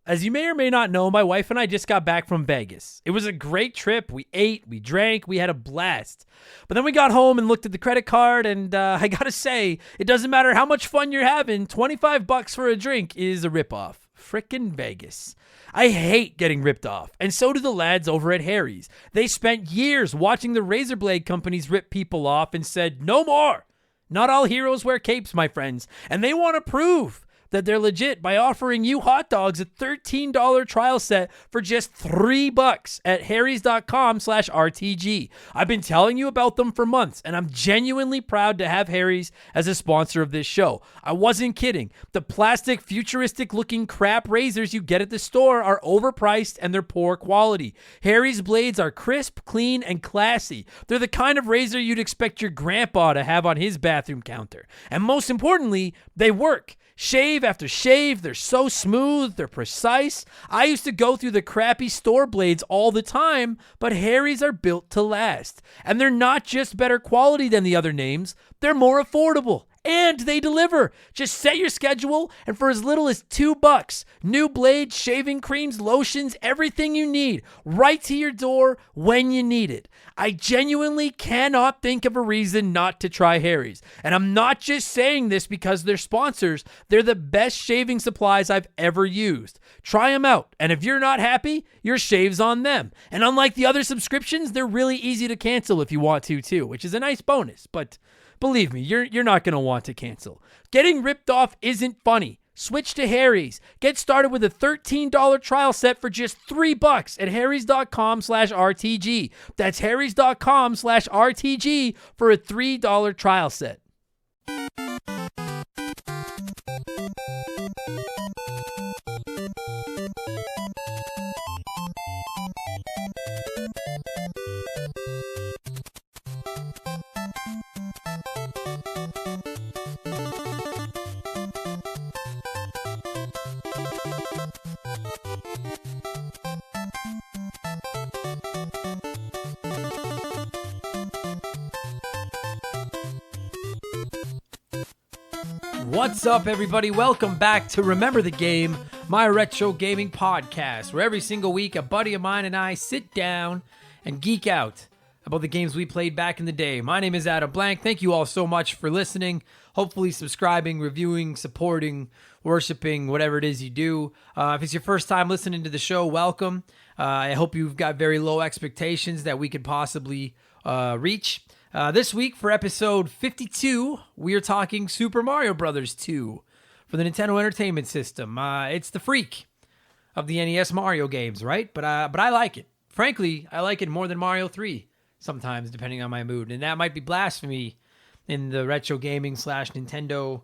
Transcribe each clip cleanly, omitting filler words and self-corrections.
As you may or may not know, my wife and I just got back from Vegas. It was a great trip. We ate, we drank, we had a blast. But then we got home and looked at the credit card, and I gotta say, it doesn't matter how much fun you're having, $25 for a drink is a ripoff. Frickin' Vegas. I hate getting ripped off, and so do the lads over at Harry's. They spent years watching the razor blade companies rip people off and said, no more. Not all heroes wear capes, my friends, and they want to prove that they're legit by offering you hot dogs a $13 trial set for just $3 at harrys.com/RTG. I've been telling you about them for months, and I'm genuinely proud to have Harry's as a sponsor of this show. I wasn't kidding. The plastic, futuristic-looking crap razors you get at the store are overpriced and they're poor quality. Harry's blades are crisp, clean, and classy. They're the kind of razor you'd expect your grandpa to have on his bathroom counter. And most importantly, they work. Shave after shave, they're so smooth, they're precise. I used to go through the crappy store blades all the time, but Harry's are built to last. And they're not just better quality than the other names, they're more affordable. And they deliver. Just set your schedule, and for as little as $2, new blades, shaving creams, lotions, everything you need, right to your door when you need it. I genuinely cannot think of a reason not to try Harry's. And I'm not just saying this because they're sponsors. They're the best shaving supplies I've ever used. Try them out, and if you're not happy, your shave's on them. And unlike the other subscriptions, they're really easy to cancel if you want to too, which is a nice bonus, but believe me, you're not going to want to cancel. Getting ripped off isn't funny. Switch to Harry's. Get started with a $13 trial set for just $3 at harrys.com/RTG. That's harrys.com/RTG for a $3 trial set. What's up, everybody? Welcome back to Remember the Game, my retro gaming podcast, where every single week a buddy of mine and I sit down and geek out about the games we played back in the day. My name is Adam Blank. Thank you all so much for listening, hopefully subscribing, reviewing, supporting, worshiping, whatever it is you do. If it's your first time listening to the show, welcome. I hope you've got very low expectations that we could possibly reach. This week, for episode 52, we are talking Super Mario Bros. 2 for the Nintendo Entertainment System. It's the freak of the NES Mario games, right? But I like it. Frankly, I like it more than Mario 3 sometimes, depending on my mood. And that might be blasphemy in the retro gaming / Nintendo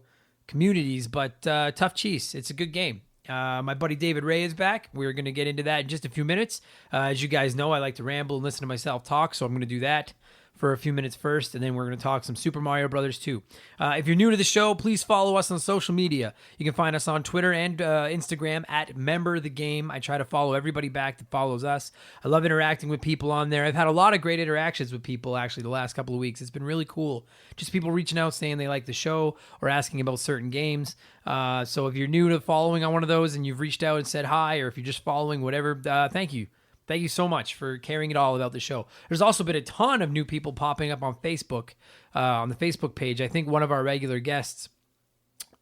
communities, but tough cheese. It's a good game. My buddy David Rae is back. We're going to get into that in just a few minutes. As you guys know, I like to ramble and listen to myself talk, so I'm going to do that for a few minutes first, and then we're going to talk some Super Mario Bros. 2. If you're new to the show, please follow us on social media. You can find us on Twitter and Instagram at @MemberTheGame. I try to follow everybody back that follows us. I love interacting with people on there. I've had a lot of great interactions with people, actually, the last couple of weeks. It's been really cool. Just people reaching out saying they like the show or asking about certain games. So if you're new to following on one of those and you've reached out and said hi, or if you're just following, whatever, thank you. Thank you so much for caring at all about the show. There's also been a ton of new people popping up on Facebook, on the Facebook page. I think one of our regular guests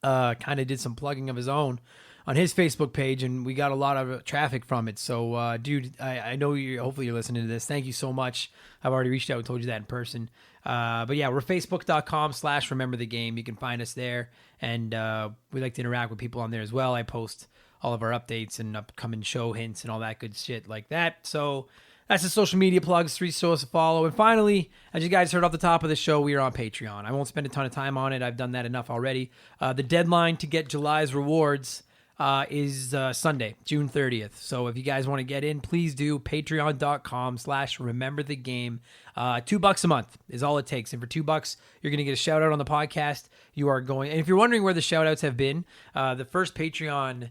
kind of did some plugging of his own on his Facebook page, and we got a lot of traffic from it. So, dude, I know hopefully you're listening to this. Thank you so much. I've already reached out and told you that in person. But yeah, we're facebook.com/rememberthegame. You can find us there, and we like to interact with people on there as well. I post all of our updates and upcoming show hints and all that good shit like that. So that's the social media plugs, 3 shows to follow. And finally, as you guys heard off the top of the show, we are on Patreon. I won't spend a ton of time on it. I've done that enough already. The deadline to get July's rewards is Sunday, June 30th. So if you guys want to get in, please do. Patreon.com/rememberthegame. $2 a month is all it takes. And for $2, you're going to get a shout out on the podcast. You are going, and if you're wondering where the shout outs have been, the first Patreon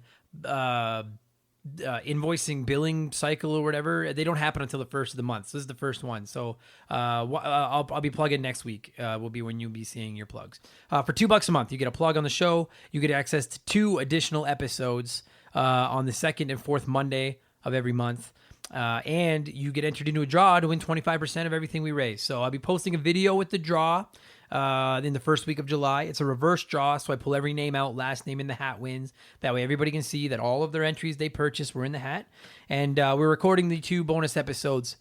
invoicing billing cycle or whatever, they don't happen until the first of the month. So this is the first one. So I'll be plugging next week. Will be when you'll be seeing your plugs. For $2 a month, you get a plug on the show. You get access to 2 additional episodes on the second and fourth Monday of every month. And you get entered into a draw to win 25% of everything we raise. So I'll be posting a video with the draw in the first week of July. It's a reverse draw, so I pull every name out, last name in the hat wins. That way everybody can see that all of their entries they purchased were in the hat. And we're recording the 2 bonus episodes,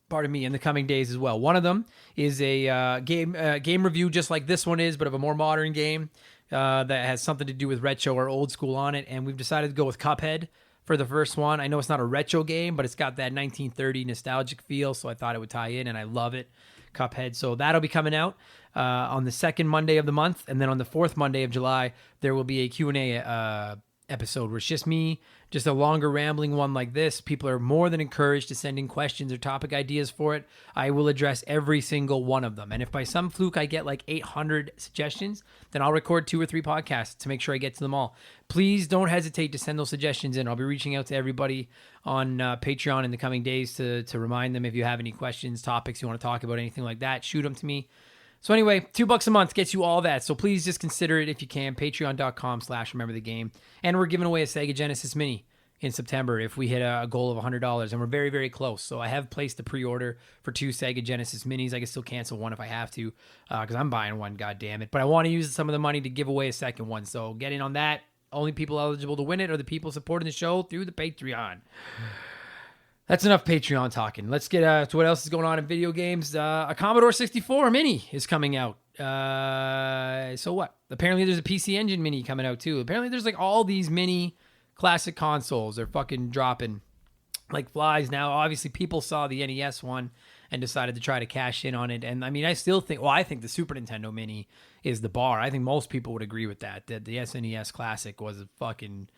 in the coming days as well. One of them is a game review just like this one is, but of a more modern game that has something to do with retro or old school on it. And we've decided to go with Cuphead for the first one. I know it's not a retro game, but it's got that 1930 nostalgic feel, so I thought it would tie in, and I love it, Cuphead. So that'll be coming out on the second Monday of the month, and then on the fourth Monday of July, there will be a Q&A episode where it's just me, just a longer rambling one like this. People are more than encouraged to send in questions or topic ideas for it. I will address every single one of them. And if by some fluke I get like 800 suggestions, then I'll record 2 or 3 podcasts to make sure I get to them all. Please don't hesitate to send those suggestions in. I'll be reaching out to everybody on Patreon in the coming days to remind them if you have any questions, topics you want to talk about, anything like that, shoot them to me. So anyway, $2 a month gets you all that. So please just consider it if you can. Patreon.com/rememberthegame. And we're giving away a Sega Genesis Mini in September if we hit a goal of $100. And we're very, very close. So I have placed the pre-order for 2 Sega Genesis Minis. I can still cancel one if I have to because I'm buying one, God damn it. But I want to use some of the money to give away a second one. So get in on that. Only people eligible to win it are the people supporting the show through the Patreon. That's enough Patreon talking. Let's get to what else is going on in video games. A Commodore 64 Mini is coming out. So what? Apparently there's a PC Engine Mini coming out too. Apparently there's like all these mini classic consoles are fucking dropping like flies now. Obviously people saw the NES one and decided to try to cash in on it. And I mean, I think the Super Nintendo Mini is the bar. I think most people would agree with that the SNES Classic was a fucking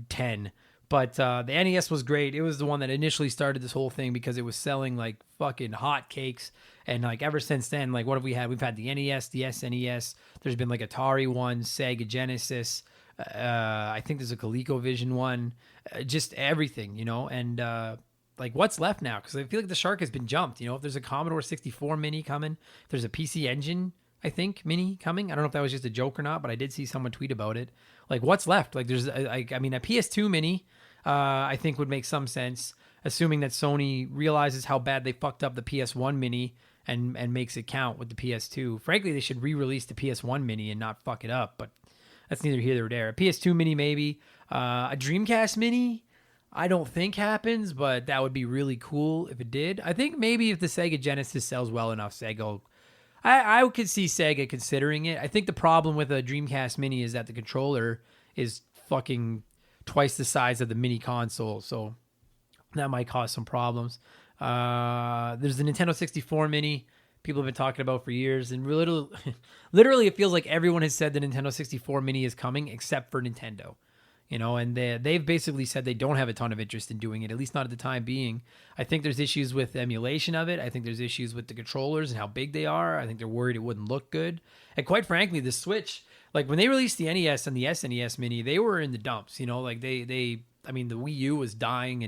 10. But the NES was great. It was the one that initially started this whole thing because it was selling like fucking hotcakes. And like ever since then, like what have we had? We've had the NES, the SNES. There's been like Atari one, Sega Genesis. I think there's a ColecoVision one. Just everything, you know. And like what's left now? Because I feel like the shark has been jumped. You know, if there's a Commodore 64 Mini coming, if there's a PC Engine, I think, Mini coming. I don't know if that was just a joke or not, but I did see someone tweet about it. Like what's left? Like there's, I mean, a PS2 Mini. I think would make some sense, assuming that Sony realizes how bad they fucked up the PS1 Mini and makes it count with the PS2. Frankly, they should re-release the PS1 Mini and not fuck it up, but that's neither here nor there. A PS2 Mini maybe. A Dreamcast Mini, I don't think happens, but that would be really cool if it did. I think maybe if the Sega Genesis sells well enough, I could see Sega considering it. I think the problem with a Dreamcast Mini is that the controller is fucking twice the size of the mini console, so that might cause some problems. There's the Nintendo 64 Mini people have been talking about for years, and literally it feels like everyone has said the Nintendo 64 Mini is coming except for Nintendo, you know, and they've basically said they don't have a ton of interest in doing it, at least not at the time being. I think there's issues with emulation of it. I think there's issues with the controllers and how big they are. I think they're worried it wouldn't look good, and quite frankly, the Switch, like when they released the NES and the SNES Mini, they were in the dumps, you know, like I mean, the Wii U was dying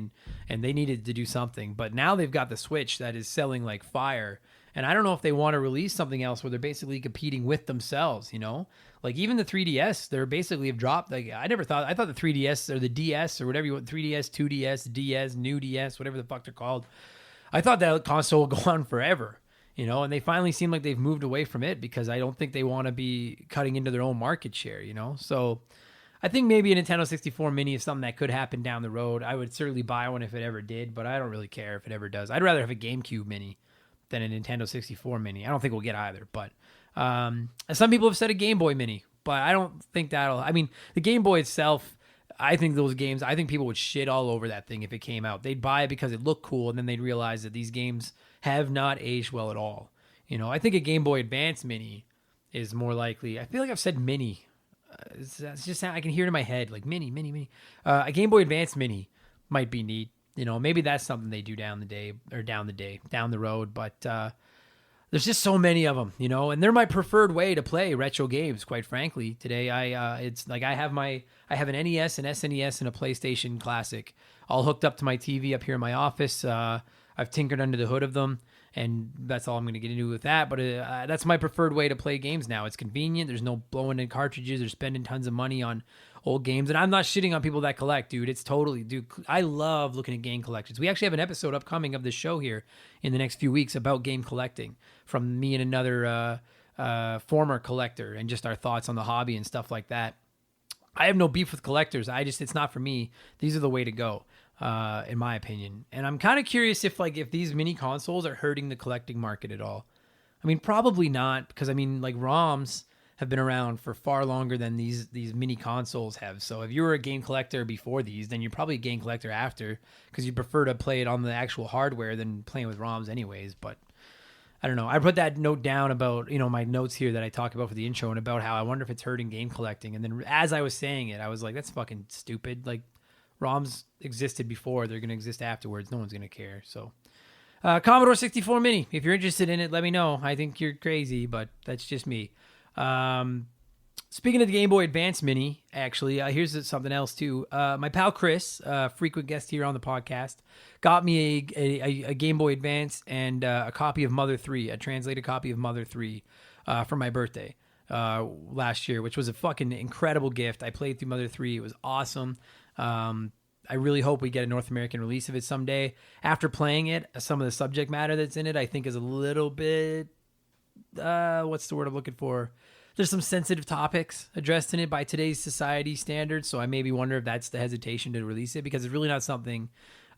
and they needed to do something, but now they've got the Switch that is selling like fire. And I don't know if they want to release something else where they're basically competing with themselves, you know, like even the 3DS, they're basically have dropped. Like I thought the 3DS or the DS or whatever you want, 3DS, 2DS, DS, new DS, whatever the fuck they're called. I thought that console would go on forever. You know, and they finally seem like they've moved away from it because I don't think they want to be cutting into their own market share, you know? So I think maybe a Nintendo 64 Mini is something that could happen down the road. I would certainly buy one if it ever did, but I don't really care if it ever does. I'd rather have a GameCube Mini than a Nintendo 64 Mini. I don't think we'll get either, but some people have said a Game Boy Mini, but I don't think I mean, the Game Boy itself, I think people would shit all over that thing if it came out. They'd buy it because it looked cool, and then they'd realize that these games have not aged well at all. You know, I think a Game Boy Advance Mini is more likely. I feel like I've said Mini. It's just I can hear it in my head, like Mini. A Game Boy Advance Mini might be neat. You know, maybe that's something they do down the road. But there's just so many of them, you know, and they're my preferred way to play retro games. Quite frankly, today it's like I have an NES, an SNES, and a PlayStation Classic all hooked up to my TV up here in my office. I've tinkered under the hood of them, and that's all I'm going to get into with that. But that's my preferred way to play games now. It's convenient. There's no blowing in cartridges or spending tons of money on old games. And I'm not shitting on people that collect, dude. It's totally, dude. I love looking at game collections. We actually have an episode upcoming of this show here in the next few weeks about game collecting from me and another former collector, and just our thoughts on the hobby and stuff like that. I have no beef with collectors. It's not for me. These are the way to go, in my opinion. And I'm kind of curious if these mini consoles are hurting the collecting market at all. I mean, probably not, because ROMs have been around for far longer than these mini consoles have. So if you were a game collector before these, then you're probably a game collector after, because you prefer to play it on the actual hardware than playing with ROMs anyways. But I don't know. I put that note down about, my notes here that I talk about for the intro, and about how I wonder if it's hurting game collecting. And then as I was saying it, I was like, that's fucking stupid. Like, ROMs existed before. They're going to exist afterwards. No one's going to care. So Commodore 64 Mini, if you're interested in it, let me know. I think you're crazy, but that's just me. Speaking of the Game Boy Advance Mini, actually, here's something else too. My pal Chris, frequent guest here on the podcast, got me a Game Boy Advance and a copy of Mother 3, a translated copy of Mother 3 for my birthday last year, which was a fucking incredible gift. I played through Mother 3. It was awesome. I really hope we get a North American release of it someday. After playing it, some of the subject matter that's in it, I think, is a little bit... what's the word I'm looking for? There's some sensitive topics addressed in it by today's society standards, so I maybe wonder if that's the hesitation to release it, because it's really not something...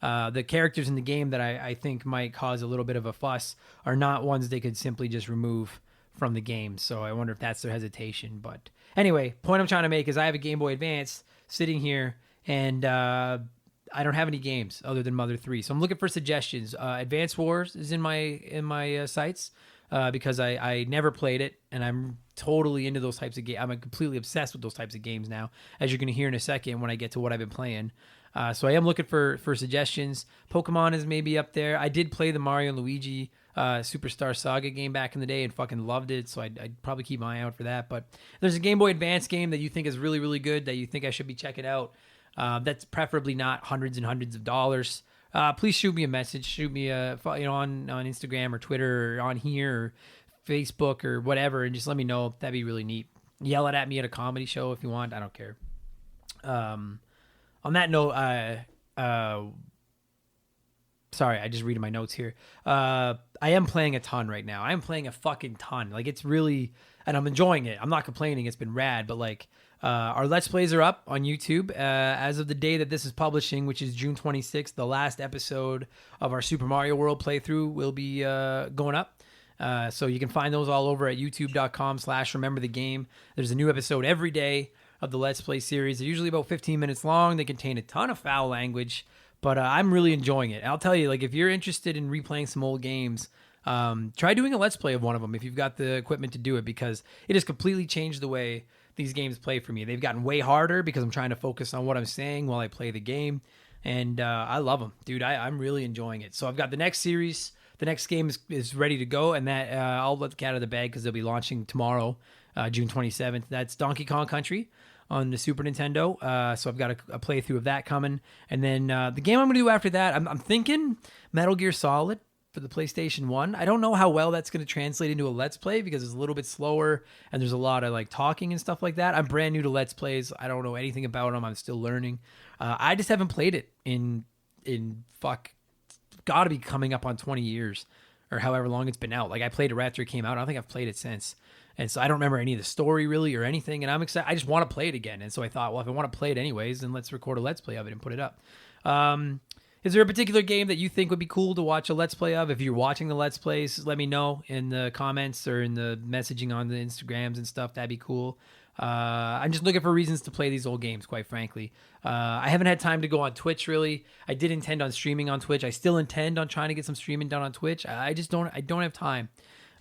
the characters in the game that I think might cause a little bit of a fuss are not ones they could simply just remove from the game, so I wonder if that's their hesitation. But anyway, point I'm trying to make is I have a Game Boy Advance sitting here, and I don't have any games other than Mother 3, so I'm looking for suggestions. Advance Wars is in my sights, because I never played it, and I'm totally into those types of games. I'm completely obsessed with those types of games now, as you're going to hear in a second when I get to what I've been playing. So I am looking for suggestions. Pokemon is maybe up there. I did play the Mario and Luigi Superstar Saga game back in the day and fucking loved it, so I'd probably keep my eye out for that. But if there's a Game Boy Advance game that you think is really, really good, that you think I should be checking out, that's preferably not hundreds and hundreds of dollars, please shoot me a message. Shoot me on Instagram or Twitter or on here or Facebook or whatever, and just let me know. That'd be really neat. Yell it at me at a comedy show if you want. I don't care. On that note, sorry, I just reading my notes here. I am playing a ton right now. I am playing a fucking ton. Like, it's really, and I'm enjoying it. I'm not complaining. It's been rad, but our Let's Plays are up on YouTube as of the day that this is publishing, which is June 26th. The last episode of our Super Mario World playthrough will be going up. So you can find those all over at youtube.com/rememberthegame. There's a new episode every day of the Let's Play series. They're usually about 15 minutes long. They contain a ton of foul language, but I'm really enjoying it. I'll tell you, if you're interested in replaying some old games, try doing a Let's Play of one of them if you've got the equipment to do it, because it has completely changed the way these games play for me. They've gotten way harder because I'm trying to focus on what I'm saying while I play the game, and I love them, dude. I'm really enjoying it. So I've got the next series. The next game is ready to go, and that I'll let the cat out of the bag because they'll be launching tomorrow, June 27th. That's Donkey Kong Country on the Super Nintendo. So I've got a playthrough of that coming. And then the game I'm going to do after that, I'm thinking Metal Gear Solid for the PlayStation 1. I don't know how well that's going to translate into a Let's Play because it's a little bit slower and there's a lot of talking and stuff like that. I'm brand new to Let's Plays. I don't know anything about them. I'm still learning. I just haven't played it in got to be coming up on 20 years or however long it's been out. I played it after it came out. I don't think I've played it since. And so I don't remember any of the story really or anything. And I'm excited. I just want to play it again. And so I thought, well, if I want to play it anyways, then let's record a Let's Play of it and put it up. Is there a particular game that you think would be cool to watch a Let's Play of? If you're watching the Let's Plays, let me know in the comments or in the messaging on the Instagrams and stuff. That'd be cool. I'm just looking for reasons to play these old games, quite frankly. I haven't had time to go on Twitch, really. I did intend on streaming on Twitch. I still intend on trying to get some streaming done on Twitch. I don't have time.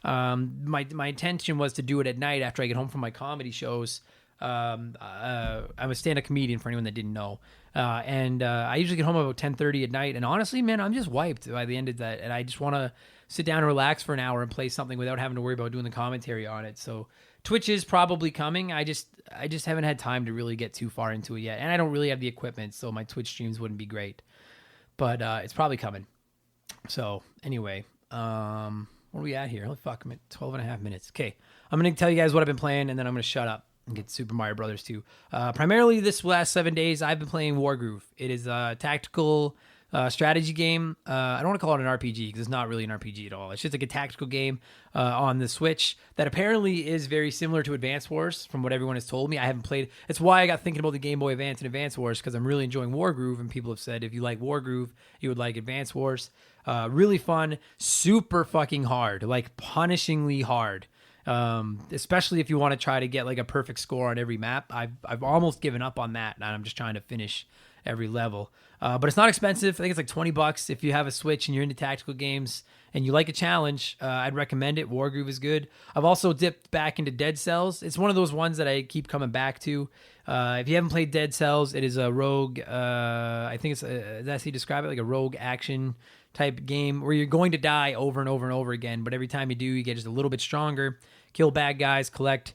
My intention was to do it at night after I get home from my comedy shows. I'm a stand-up comedian for anyone that didn't know. And I usually get home about 10:30 at night. And honestly, man, I'm just wiped by the end of that. And I just want to sit down and relax for an hour and play something without having to worry about doing the commentary on it. So Twitch is probably coming. I just haven't had time to really get too far into it yet. And I don't really have the equipment, so my Twitch streams wouldn't be great. But it's probably coming. So anyway, what are we at here? Holy fuck, I'm at 12 and a half minutes. Okay, I'm going to tell you guys what I've been playing, and then I'm going to shut up. get Super Mario Bros. 2. Primarily this last 7 days, I've been playing Wargroove. It is a tactical strategy game. I don't want to call it an RPG because it's not really an RPG at all. It's just like a tactical game on the Switch that apparently is very similar to Advance Wars from what everyone has told me. I haven't played. It's why I got thinking about the Game Boy Advance and Advance Wars because I'm really enjoying Wargroove, and people have said if you like Wargroove, you would like Advance Wars. Really fun, super fucking hard, like punishingly hard. Especially if you want to try to get like a perfect score on every map. I've almost given up on that, and I'm just trying to finish every level. But it's not expensive. I think it's like $20 if you have a Switch and you're into tactical games and you like a challenge. I'd recommend it. Wargroove is good. I've also dipped back into Dead Cells. It's one of those ones that I keep coming back to. If you haven't played Dead Cells, it is a rogue. I think that's how you describe it, like a rogue action type game where you're going to die over and over and over again. But every time you do, you get just a little bit stronger. Kill bad guys, collect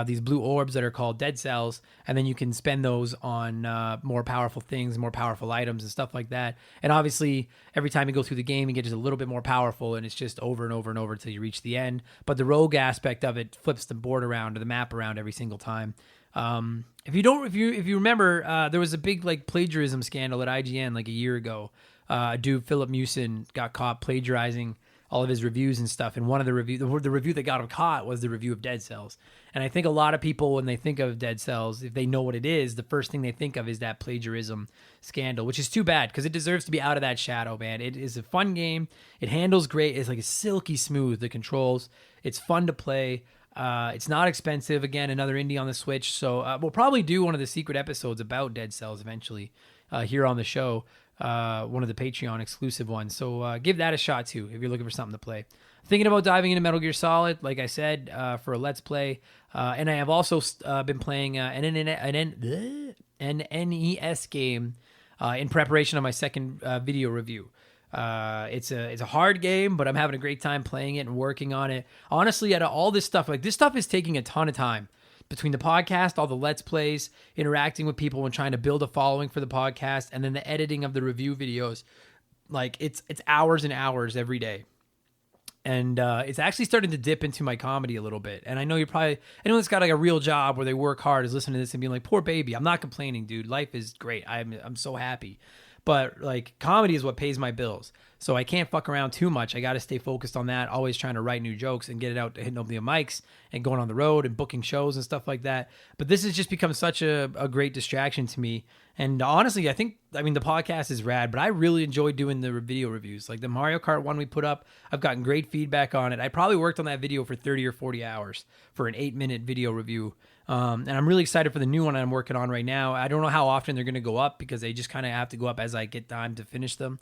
these blue orbs that are called dead cells, and then you can spend those on more powerful things, more powerful items and stuff like that. And obviously, every time you go through the game, you get just a little bit more powerful, and it's just over and over and over until you reach the end. But the rogue aspect of it flips the board around or the map around every single time. If you remember, there was a big like plagiarism scandal at IGN like a year ago. Dude Philip Mewson got caught plagiarizing all of his reviews and stuff, and one of the review that got him caught was the review of Dead Cells. And I think a lot of people, when they think of Dead Cells, if they know what it is, the first thing they think of is that plagiarism scandal, which is too bad because it deserves to be out of that shadow, man. It is a fun game. It handles great. It's like silky smooth, the controls. It's fun to play. It's not expensive. Again, another indie on the Switch. So we'll probably do one of the secret episodes about Dead Cells eventually here on the show. One of the Patreon exclusive ones. So give that a shot too if you're looking for something to play. Thinking about diving into Metal Gear Solid, like I said, for a Let's Play. And I have also been playing an NES game in preparation of my second video review. It's a hard game, but I'm having a great time playing it and working on it. Honestly, out of all this stuff, like this stuff is taking a ton of time. Between the podcast, all the Let's Plays, interacting with people and trying to build a following for the podcast, and then the editing of the review videos, like it's hours and hours every day. And it's actually starting to dip into my comedy a little bit. And I know anyone that's got like a real job where they work hard is listening to this and being like, poor baby. I'm not complaining, dude. Life is great. I'm so happy. But like comedy is what pays my bills. So I can't fuck around too much. I got to stay focused on that. Always trying to write new jokes and get it out, hitting up the mics and going on the road and booking shows and stuff like that. But this has just become such a great distraction to me. And honestly, the podcast is rad, but I really enjoy doing the video reviews. Like the Mario Kart one we put up, I've gotten great feedback on it. I probably worked on that video for 30 or 40 hours for an 8-minute video review. And I'm really excited for the new one I'm working on right now. I don't know how often they're going to go up because they just kind of have to go up as I get time to finish them.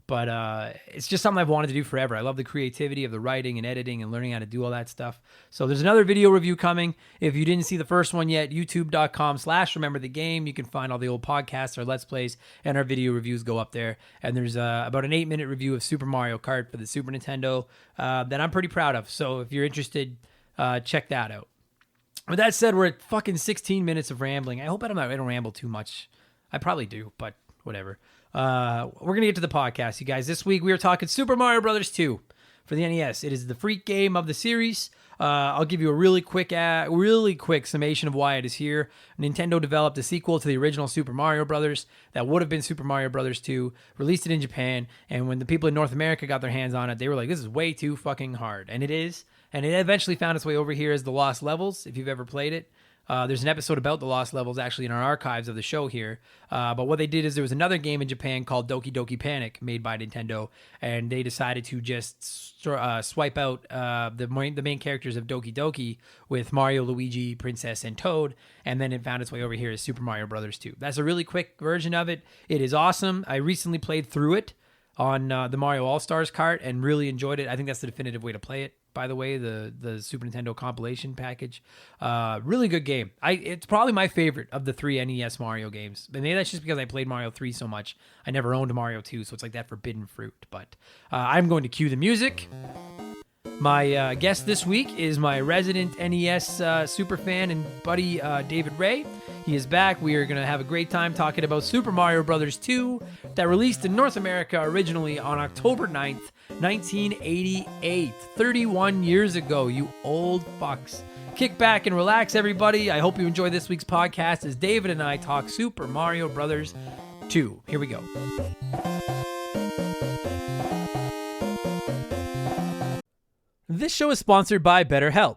But it's just something I've wanted to do forever. I love the creativity of the writing and editing and learning how to do all that stuff. So there's another video review coming. If you didn't see the first one yet, youtube.com/rememberthegame. You can find all the old podcasts, our Let's Plays, and our video reviews go up there. And there's about an 8-minute review of Super Mario Kart for the Super Nintendo that I'm pretty proud of. So if you're interested, check that out. With that said, we're at fucking 16 minutes of rambling. I hope I don't ramble too much. I probably do, but whatever. We're going to get to the podcast, you guys. This week we are talking Super Mario Bros. 2 for the NES. It is the freak game of the series. I'll give you a really quick summation of why it is here. Nintendo developed a sequel to the original Super Mario Bros. That would have been Super Mario Bros. 2, released it in Japan, and when the people in North America got their hands on it, they were like, this is way too fucking hard. And it is. And it eventually found its way over here as The Lost Levels, if you've ever played it. There's an episode about the Lost Levels actually in our archives of the show here. But what they did is there was another game in Japan called Doki Doki Panic made by Nintendo, and they decided to just swipe out the main characters of Doki Doki with Mario, Luigi, Princess, and Toad, and then it found its way over here as Super Mario Bros. 2. That's a really quick version of it. It is awesome. I recently played through it on the Mario All-Stars cart and really enjoyed it. I think that's the definitive way to play it. By the way, the Super Nintendo compilation package. Really good game. It's probably my favorite of the 3 NES Mario games. But maybe that's just because I played Mario 3 so much. I never owned Mario 2, so it's like that forbidden fruit. But I'm going to cue the music. My guest this week is my resident NES super fan and buddy, David Rae. He is back. We are going to have a great time talking about Super Mario Bros. 2 that released in North America originally on October 9th, 1988. 31 years ago, you old fucks. Kick back and relax, everybody. I hope you enjoy this week's podcast as David and I talk Super Mario Bros. 2. Here we go. This show is sponsored by BetterHelp.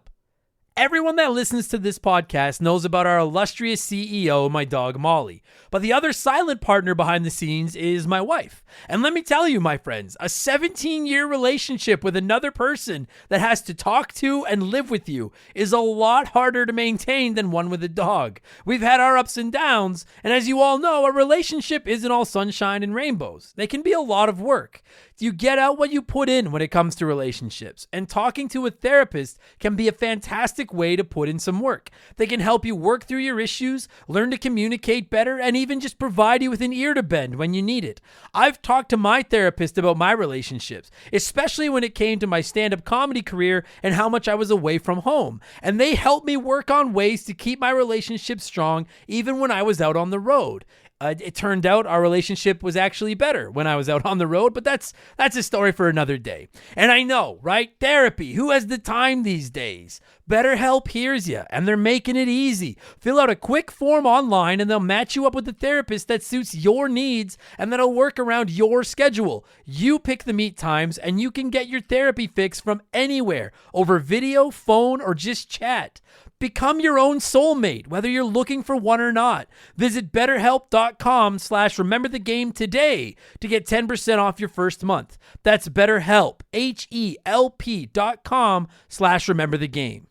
Everyone that listens to this podcast knows about our illustrious CEO, my dog Molly. But the other silent partner behind the scenes is my wife. And let me tell you, my friends, a 17-year relationship with another person that has to talk to and live with you is a lot harder to maintain than one with a dog. We've had our ups and downs, and as you all know, a relationship isn't all sunshine and rainbows. They can be a lot of work. You get out what you put in when it comes to relationships, and talking to a therapist can be a fantastic way to put in some work. They can help you work through your issues, learn to communicate better, and even just provide you with an ear to bend when you need it. I've talked to my therapist about my relationships, especially when it came to my stand-up comedy career and how much I was away from home, and they helped me work on ways to keep my relationship strong even when I was out on the road. It turned out our relationship was actually better when I was out on the road, but that's a story for another day. And I know, right? Therapy. Who has the time these days? BetterHelp hears you, and they're making it easy. Fill out a quick form online, and they'll match you up with a therapist that suits your needs and that'll work around your schedule. You pick the meet times, and you can get your therapy fix from anywhere, over video, phone, or just chat. Become your own soulmate, whether you're looking for one or not. Visit BetterHelp.com/rememberthegame today to get 10% off your first month. That's BetterHelp, HELP.com/rememberthegame.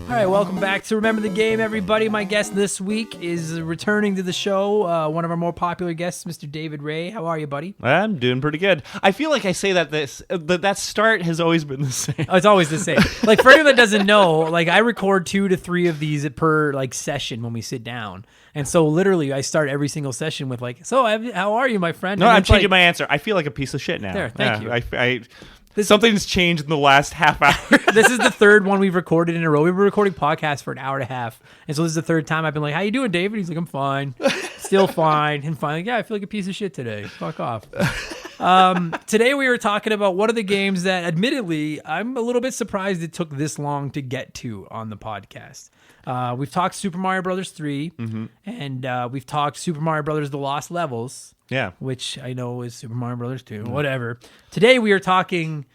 All right, welcome back to Remember the Game, everybody. My guest this week is returning to the show, one of our more popular guests, Mr. David Rae. How are you, buddy? I'm doing pretty good. I feel like I say that that start has always been the same. Oh, it's always the same. Like, for anyone that doesn't know, like, I record 2 to 3 of these per, like, session when we sit down. And so, literally, I start every single session with, like, so, how are you, my friend? No, and I'm changing my answer. I feel like a piece of shit now. There, thank you. Something's changed in the last half hour. This is the third one we've recorded in a row. We've been recording podcasts for an hour and a half. And so this is the third time I've been like, how you doing, David? He's like, I'm fine. Still fine. And finally, yeah, I feel like a piece of shit today. Fuck off. Today we were talking about one of the games that, admittedly, I'm a little bit surprised it took this long to get to on the podcast. We've talked Super Mario Bros. 3, and we've talked Super Mario Bros. The Lost Levels, which I know is Super Mario Bros. 2, whatever. Today we are talking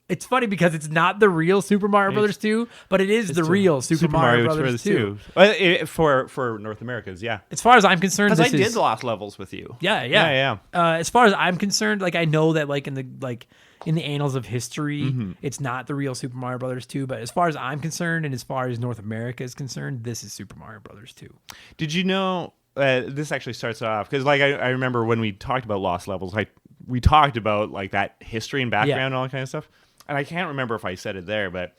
it's funny because it's not the real Super Mario Bros. 2, but it is the real Super Mario Bros. 2. For North America's, yeah. As far as I'm concerned, because I did the Lost Levels with you. Yeah. As far as I'm concerned, like, I know that, like, in the annals of history, it's not the real Super Mario Bros. 2, but as far as I'm concerned and as far as North America is concerned, this is Super Mario Bros. 2. Did you know, this actually starts off, because, like, I remember when we talked about Lost Levels, we talked about, like, that history and background and all that kind of stuff, and I can't remember if I said it there, but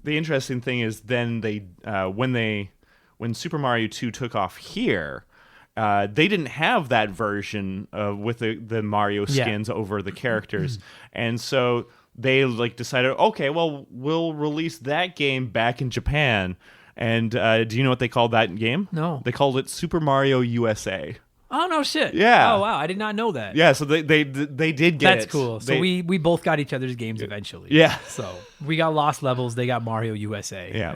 the interesting thing is then when Super Mario 2 took off here, they didn't have that version with the Mario skins over the characters. And so they, like, decided, okay, well, we'll release that game back in Japan. And do you know what they called that game? No. They called it Super Mario USA. Oh, no shit. Yeah. Oh, wow. I did not know that. Yeah, so they did get That's it. cool. So we both got each other's games eventually. Yeah. So we got Lost Levels. They got Mario USA. Yeah.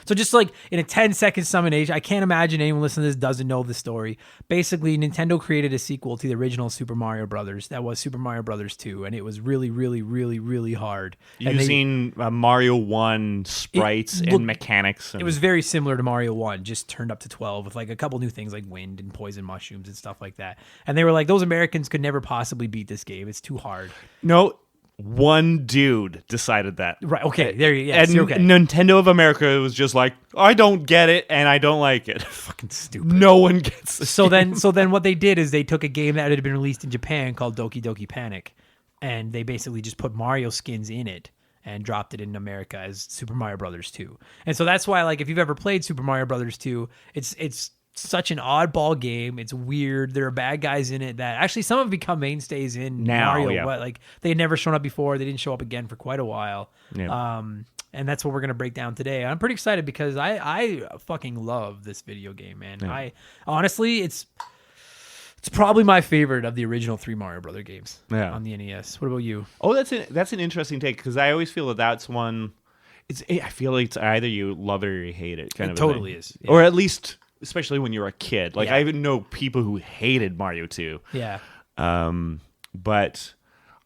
So just, like, in a 10-second summation, I can't imagine anyone listening to this doesn't know the story. Basically, Nintendo created a sequel to the original Super Mario Brothers that was Super Mario Brothers 2, and it was really, really, really, really hard. Using Mario 1 sprites and mechanics. It was very similar to Mario 1, just turned up to 12 with, like, a couple new things like wind and poison mushrooms and stuff like that. And they were like, those Americans could never possibly beat this game. It's too hard. No, one dude decided that. Right. Okay. There you go. And okay. Nintendo of America was just like, I don't get it, and I don't like it. Fucking stupid. No one gets this. So then what they did is they took a game that had been released in Japan called Doki Doki Panic, and they basically just put Mario skins in it and dropped it in America as Super Mario Brothers 2. And so that's why, like, if you've ever played Super Mario Brothers 2, it's such an oddball game. It's weird. There are bad guys in it that actually some have become mainstays in Now, Mario. yeah. But like they had never shown up before. They didn't show up again for quite a while. Yeah. And that's what we're gonna break down today. I'm pretty excited because I fucking love this video game, man. Yeah. I honestly, it's probably my favorite of the original 3 Mario Brother games on the NES. What about you? Oh, that's an interesting take because I always feel that that's one. I feel like it's either you love it or you hate it. Kind It of totally a thing. is. Yeah. Or at least, especially when you're a kid. Like Yeah. I even know people who hated Mario 2. Yeah. But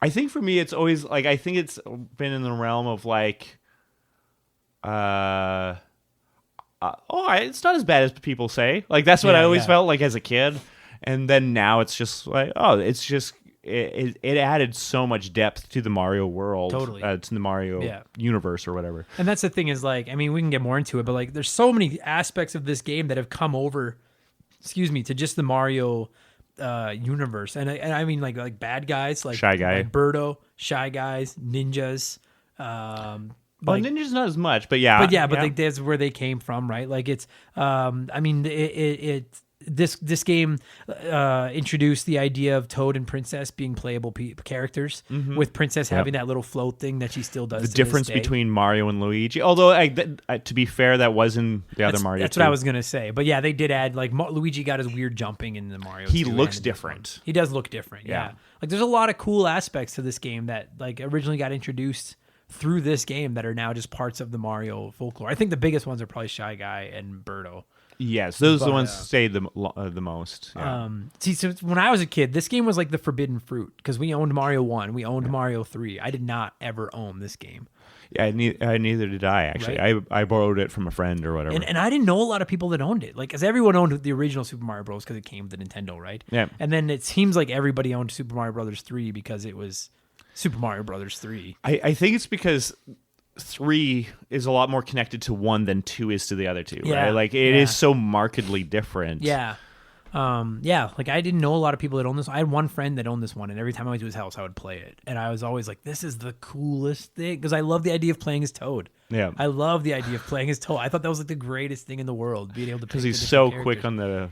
I think for me, it's always like I think it's been in the realm of like, it's not as bad as people say. Like that's what I always felt like as a kid, and then now it's just like, it's just it added so much depth to the Mario world, Totally. To the Mario universe or whatever. And that's the thing is like, I mean, we can get more into it, but like there's so many aspects of this game that have come over, to just the Mario universe. And I mean like bad guys, like Shy Guy. like Birdo, Shy Guys, ninjas, Well, ninjas not as much, but yeah. But like that's where they came from, right? Like it's I mean this game introduced the idea of Toad and Princess being playable characters, with Princess having that little float thing that she still does. the to difference this day. between Mario and Luigi. Although, to be fair, that was in the other Mario. That's 2. what I was gonna say. But yeah, they did add like Luigi got his weird jumping in the Mario. He 2 looks and in this different. one. He does look different. Yeah. Like there's a lot of cool aspects to this game that like originally got introduced through this game that are now just parts of the Mario folklore. I think the biggest ones are probably Shy Guy and Birdo. Yes, those are the ones stayed the most. Yeah. So when I was a kid, this game was like the forbidden fruit because we owned Mario 1, we owned Mario 3. I did not ever own this game. Yeah, neither did I, actually. Right? I borrowed it from a friend or whatever. And I didn't know a lot of people that owned it. Like, because everyone owned the original Super Mario Bros. Because it came with the Nintendo, right? Yeah. And then it seems like everybody owned Super Mario Brothers 3 because it was Super Mario Brothers 3. I think it's because 3 is a lot more connected to 1 than 2 is to the other two. Yeah. Right? Like, it is so markedly different. Yeah. Like I didn't know a lot of people that owned this. I had one friend that owned this one, and every time I went to his house, I would play it. And I was always like, this is the coolest thing, because I love the idea of playing as Toad. Yeah. I love the idea of playing as Toad. I thought that was like the greatest thing in the world, being able to pick Because the he's different so quick characters. on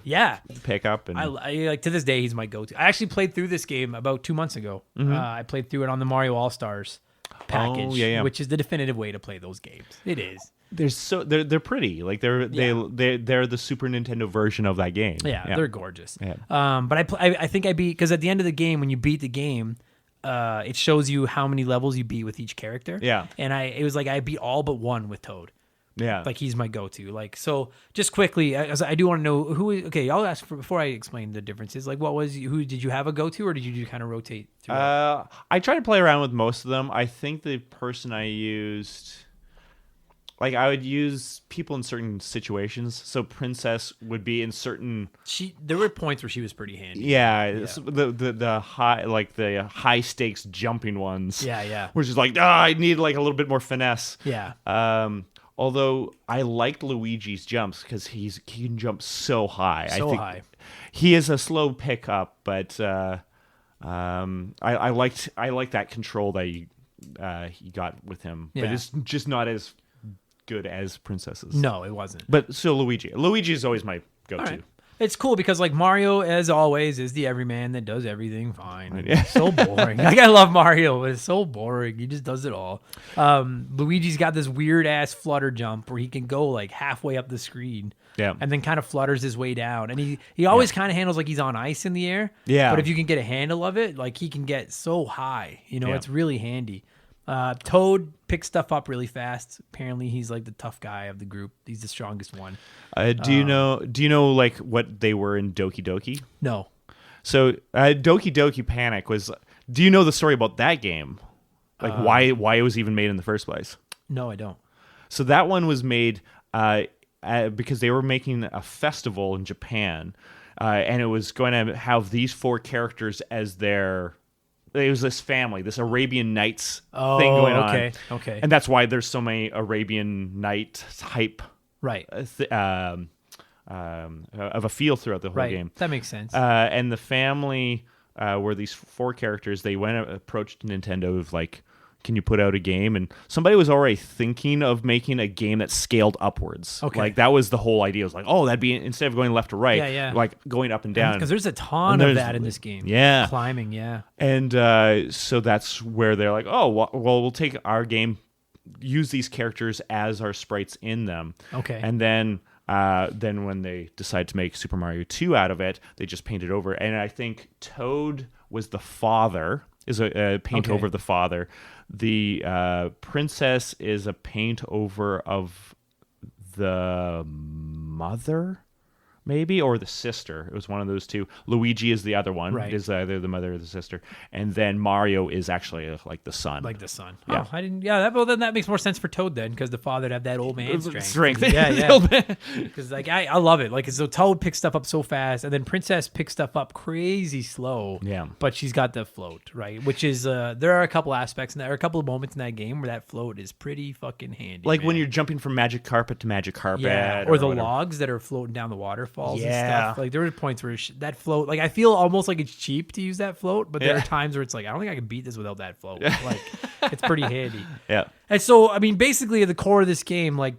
the pick up. And I like to this day, he's my go-to. I actually played through this game about 2 months ago. I played through it on the Mario All-Stars package, which is the definitive way to play those games. It is. they're pretty. Like they're the Super Nintendo version of that game. Yeah, they're gorgeous. Yeah. But I think I beat, because at the end of the game, when you beat the game, it shows you how many levels you beat with each character. Yeah. And it was like I beat all but one with Toad. Yeah. Like he's my go-to. Like, so just quickly, as I do want to know okay, I'll ask before I explain the differences. Like, who did you have a go-to, or did you kind of rotate through? I try to play around with most of them. I think the person I used, like I would use people in certain situations. So Princess would be in certain. There were points where she was pretty handy. Yeah. The high stakes jumping ones. Yeah. Which is like, I need like a little bit more finesse. Yeah. Although I liked Luigi's jumps because he can jump so high. So high. He is a slow pickup, but I liked that control that he got with him. Yeah. But it's just not as good as Princess's. No, it wasn't. But still, Luigi is always my go-to. Right. It's cool because like Mario, as always, is the everyman that does everything fine. Yeah. It's so boring. Like I love Mario, but it's so boring. He just does it all. Luigi's got this weird ass flutter jump where he can go like halfway up the screen. Yeah. And then kind of flutters his way down. And he always kind of handles like he's on ice in the air. Yeah. But if you can get a handle of it, like he can get so high. You know, Yeah. it's really handy. Toad picks stuff up really fast. Apparently, he's like the tough guy of the group. He's the strongest one. Do you know like what they were in Doki Doki? No. So Doki Doki Panic was. Do you know the story about that game? Like why it was even made in the first place? No, I don't. So that one was made because they were making a festival in Japan, and it was going to have these 4 characters as their. It was this family, this Arabian Nights thing going on. Okay. And that's why there's so many Arabian Night hype Right. of a feel throughout the whole game. That makes sense. And the family were these 4 characters. They approached Nintendo with like, can you put out a game? And somebody was already thinking of making a game that scaled upwards. Okay. Like that was the whole idea. It was like, oh, that'd be instead of going left to right, like going up and down. Because there's a ton of that in this game. Yeah. Climbing, yeah. And so that's where they're like, oh, well, we'll take our game, use these characters as our sprites in them. Okay. And then when they decide to make Super Mario 2 out of it, they just paint it over. And I think Toad was the father, is a paint over the father. The princess is a paint over of the mother, maybe, or the sister. It was one of those two. Luigi is the other one. Right. Is either the mother or the sister. And then Mario is actually like the son. Like the son. Yeah. Oh, I didn't. Yeah, well, then that makes more sense for Toad then, because the father'd have that old man strength. Yeah. Because like I love it. Like so, Toad picks stuff up so fast, and then Princess picks stuff up crazy slow. Yeah. But she's got the float, right? Which is there are a couple aspects, and there are a couple of moments in that game where that float is pretty fucking handy. Like man. when you're jumping from magic carpet to magic carpet. Yeah. Or the whatever. logs that are floating down the waterfalls and Yeah. stuff. Like there were points where that float, like I feel almost like it's cheap to use that float, but there are times where it's like I don't think I can beat this without that float. Like it's pretty handy. Yeah. And so I mean, basically at the core of this game, like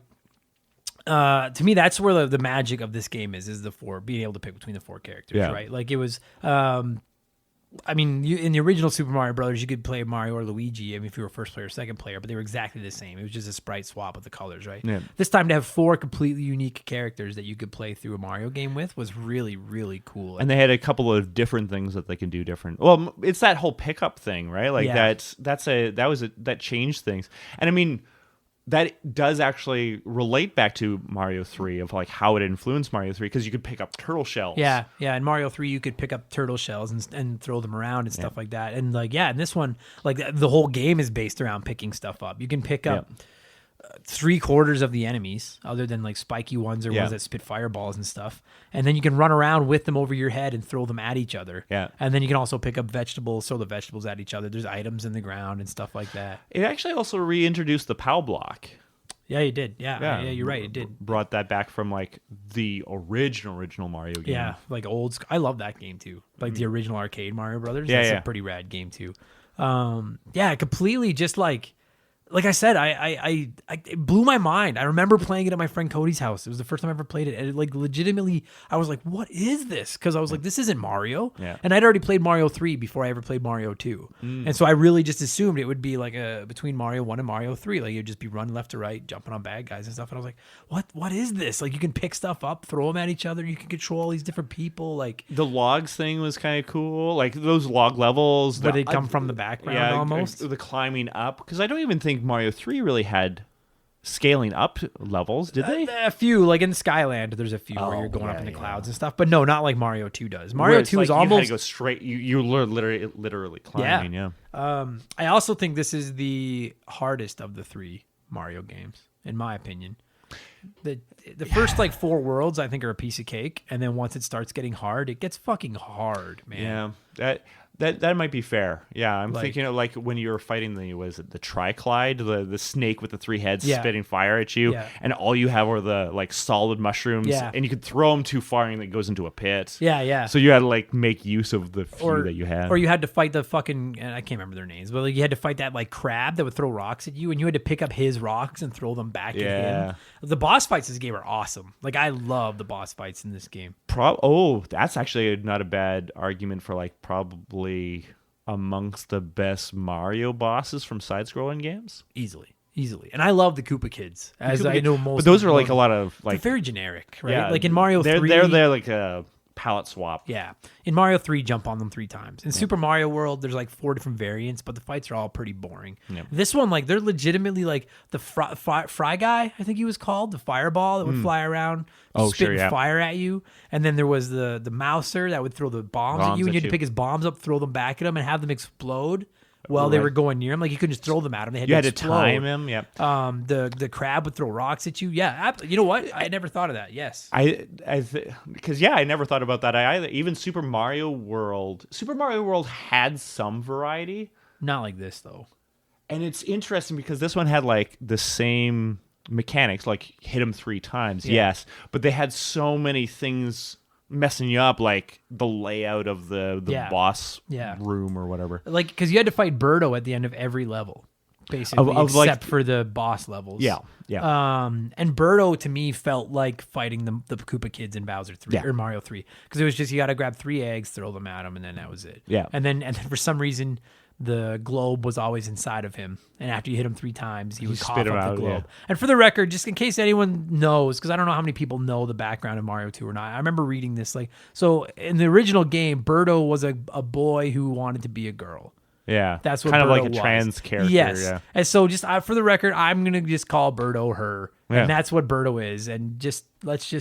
to me, that's where the magic of this game is the four, being able to pick between the four characters, right? Like it was. I mean, in the original Super Mario Brothers, you could play Mario or Luigi. I mean, if you were first player or second player, but they were exactly the same. It was just a sprite swap of the colors, right? Yeah. This time to have four completely unique characters that you could play through a Mario game with was really, really cool. And they had a couple of different things that they can do different. Well, it's that whole pickup thing, right? Like that changed things. And I mean, that does actually relate back to Mario 3 of like how it influenced Mario 3 because you could pick up turtle shells. Yeah. In Mario 3, you could pick up turtle shells and throw them around and stuff like that. And like, in this one, like the whole game is based around picking stuff up. You can pick up 3/4 of the enemies, other than like spiky ones or ones that spit fireballs and stuff. And then you can run around with them over your head and throw them at each other. Yeah. And then you can also pick up vegetables, throw the vegetables at each other. There's items in the ground and stuff like that. It actually also reintroduced the POW block. Yeah, you did. Yeah, you're right. It did. Brought that back from like the original Mario game. Yeah, like I love that game too. Like the original arcade Mario Brothers. That's a pretty rad game too. Completely just like I said, it blew my mind. I remember playing it at my friend Cody's house. It was the first time I ever played it. And it, like legitimately, I was like, what is this? Because I was like, this isn't Mario. Yeah. And I'd already played Mario 3 before I ever played Mario 2. And so I really just assumed it would be like between Mario 1 and Mario 3. Like you'd just be running left to right, jumping on bad guys and stuff. And I was like, what is this? Like you can pick stuff up, throw them at each other. You can control all these different people. Like the logs thing was kind of cool. Like those log levels. Where they come from the background almost. The climbing up. Because I don't even think Mario 3 really had scaling up levels, did they? A few, like in Skyland, there's a few where you're going up in the clouds and stuff. But no, not like Mario 2 does. Mario 2 is almost... You had to go straight. You literally climbing, yeah. I also think this is the hardest of the 3 Mario games, in my opinion. The first like 4 worlds, I think, are a piece of cake. And then once it starts getting hard, it gets fucking hard, man. Yeah, that might be fair. Yeah, I'm thinking of like when you were fighting the Triclide, the snake with the 3 heads spitting fire at you, and all you have are the like solid mushrooms, and you could throw them too far and it goes into a pit. Yeah. So you had to like make use of the few that you had, or you had to fight the fucking I can't remember their names, but like you had to fight that like crab that would throw rocks at you, and you had to pick up his rocks and throw them back at him. The boss fights in this game are awesome. Like I love the boss fights in this game. That's actually not a bad argument for like probably amongst the best Mario bosses from side-scrolling games. Easily. And I love the Koopa Kids, as I know most. But those are like a lot of like they're very generic, right? Yeah, like in Mario 3, they're like a palette swap. Yeah, in Mario 3, jump on them 3 times. In Super Mario World, there's like 4 different variants, but the fights are all pretty boring. Yep. This one, like they're legitimately like the fry guy, I think he was called, the fireball that would fly around, spitting fire at you. And then there was the mouser that would throw the bombs at you, and you had to pick his bombs up, throw them back at him, and have them explode while they were going near him. Like you couldn't just throw them at him; they had to time him. Yep. The crab would throw rocks at you. Yeah, you know what? I never thought of that. Yes, because I never thought about that either. Even Super Mario World had some variety. Not like this though. And it's interesting because this one had like the same mechanics, like hit him 3 times, yes, but they had so many things messing you up, like the layout of the boss room or whatever. Like because you had to fight Birdo at the end of every level. basically, Of, like- except for the boss levels. Yeah. And Birdo to me felt like fighting the Koopa kids in Bowser 3 Yeah. or Mario 3 because it was just you got to grab 3 eggs, throw them at him, and then that was it. Yeah. And then for some reason the globe was always inside of him, and after you hit him 3 times, he would cough spit up him the out, globe. yeah. And for the record, just in case anyone knows, because I don't know how many people know the background of Mario 2 or not. I remember reading this so in the original game, Birdo was a boy who wanted to be a girl. Yeah. That's what kind of Birdo like a was. trans character. Yes. Yeah. And so just for the record, I'm going to just call Birdo her. Yeah. And that's what Birdo is. And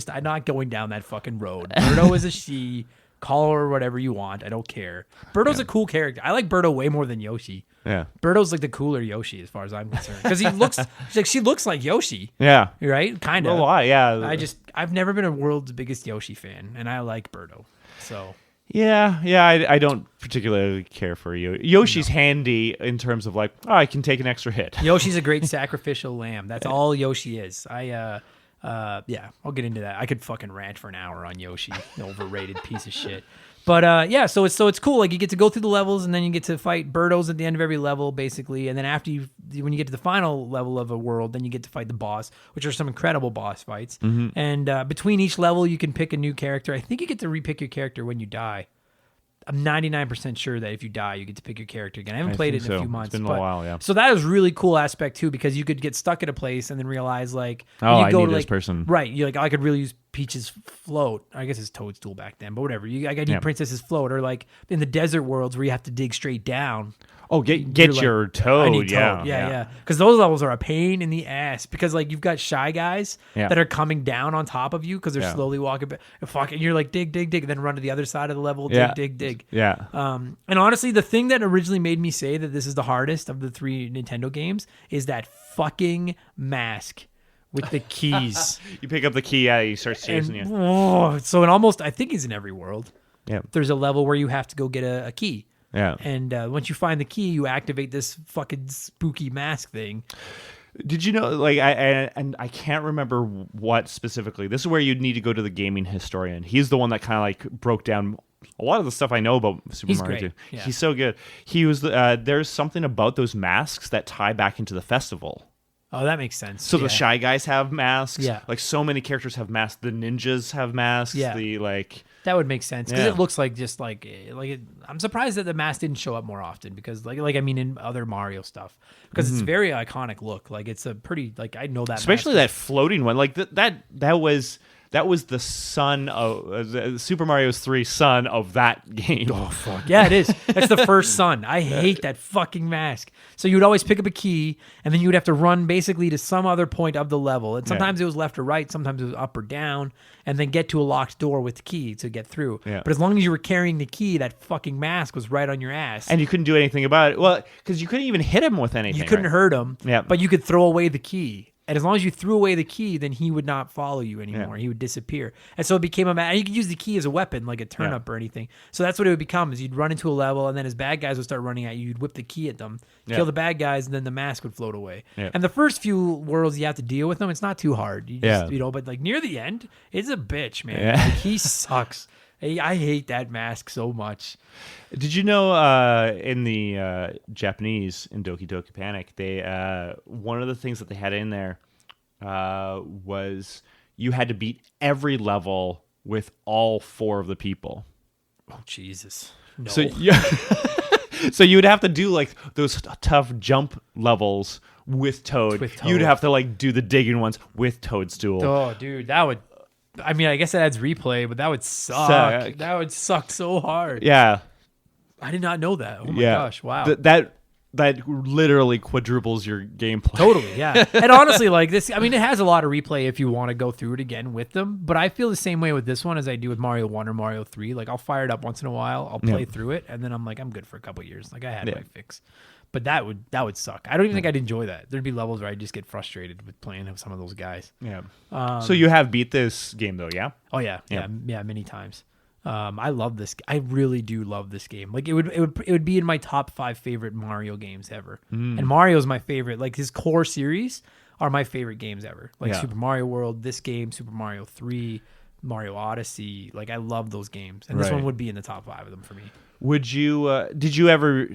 I'm not going down that fucking road. Birdo is a she. Call her whatever you want. I don't care. Birdo's a cool character. I like Birdo way more than Yoshi. Yeah. Birdo's like the cooler Yoshi as far as I'm concerned. Because she looks like Yoshi. Yeah. Right? Kind A of. lot. Yeah. I've never been a world's biggest Yoshi fan. And I like Birdo. So... Yeah, I don't particularly care for you. Yoshi's handy in terms of like, I can take an extra hit. Yoshi's a great sacrificial lamb. That's all Yoshi is. Yeah, I'll get into that. I could fucking rant for an hour on Yoshi, the overrated piece of shit. But yeah, so it's cool. Like you get to go through the levels, and then you get to fight Birdos at the end of every level, basically. And then when you get to the final level of a world, then you get to fight the boss, which are some incredible boss fights. Mm-hmm. And between each level, you can pick a new character. I think you get to repick your character when you die. I'm 99% sure that if you die, you get to pick your character again. I haven't played it in a few months. It's been a while, yeah. So that is really cool aspect too, because you could get stuck at a place and then realize like, I go need to this like, person. Right. You're like, I could really use Peach's float. I guess it's Toadstool back then, but whatever. I need Princess's float, or like in the desert worlds where you have to dig straight down. Oh, get You're your like, toad. I need Yeah, Toad. Yeah. Because those levels are a pain in the ass. Because like you've got shy guys Yeah. that are coming down on top of you because they're Yeah. slowly walking. And you're like dig, and then run to the other side of the level. Dig. Yeah. And honestly, the thing that originally made me say that this is the hardest of the 3 Nintendo games is that fucking mask with the keys. You pick up the key, he starts chasing you. So I think he's in every world. Yeah. There's a level where you have to go get a key. Yeah. And once you find the key, you activate this fucking spooky mask thing. Did you know, like, I can't remember what specifically. This is where you'd need to go to the gaming historian. He's the one that kind of like broke down a lot of the stuff I know about Super Mario 2. Yeah. He's so good. He was there's something about those masks that tie back into the festival. Oh, that makes sense. So the Shy Guys have masks. Yeah. Like so many characters have masks. The ninjas have masks. Yeah. That would make sense because Yeah. it looks like I'm surprised that the mask didn't show up more often because in other Mario stuff because it's a very iconic look. Like it's a pretty I know that especially mask. that floating one. Like that was the son of Super Mario's 3 son of that game. Oh fuck yeah, it is. That's the first son. I hate that fucking mask. So you would always pick up a key and then you would have to run basically to some other point of the level. And sometimes it was left or right, sometimes it was up or down, and then get to a locked door with the key to get through. Yeah. But as long as you were carrying the key, that fucking mask was right on your ass. And you couldn't do anything about it. Well, because you couldn't even hit him with anything. You couldn't right? hurt him, Yeah. but you could throw away the key. And as long as you threw away the key, then he would not follow you anymore. Yeah. He would disappear. And so it became and you could use the key as a weapon, like a turnip or anything. So that's what it would become, is you'd run into a level, and then as bad guys would start running at you, you'd whip the key at them, kill the bad guys, and then the mask would float away. Yeah. And the first few worlds you have to deal with them, it's not too hard. You just, Yeah. but like near the end, it's a bitch, man. Yeah. Like, he sucks. I hate that mask so much. Did you know in the Japanese, in Doki Doki Panic, they one of the things that they had in there was you had to beat every level with all 4 of the people. Oh, Jesus. No. So so you would have to do like those tough jump levels with Toad. You'd have to like do the digging ones with Toadstool. Oh, dude, that would... I mean, I guess it adds replay, but that would suck. That would suck so hard. Yeah. I did not know that. Oh my gosh, wow. That literally quadruples your gameplay. Totally, yeah. And honestly, like this, I mean, it has a lot of replay if you want to go through it again with them. But I feel the same way with this one as I do with Mario 1 or Mario 3. Like, I'll fire it up once in a while, I'll play through it, and then I'm like, I'm good for a couple years. Like, I had my fix. But that would suck. I don't even think I'd enjoy that. There'd be levels where I'd just get frustrated with playing with some of those guys. Yeah. So you have beat this game though, yeah? Oh yeah, many times. I love this. I really do love this game. Like it would be in my top 5 favorite Mario games ever. And Mario's my favorite. Like his core series are my favorite games ever. Like Super Mario World, this game, Super Mario 3, Mario Odyssey. Like I love those games, and this one would be in the top 5 of them for me. Would you? Did you ever?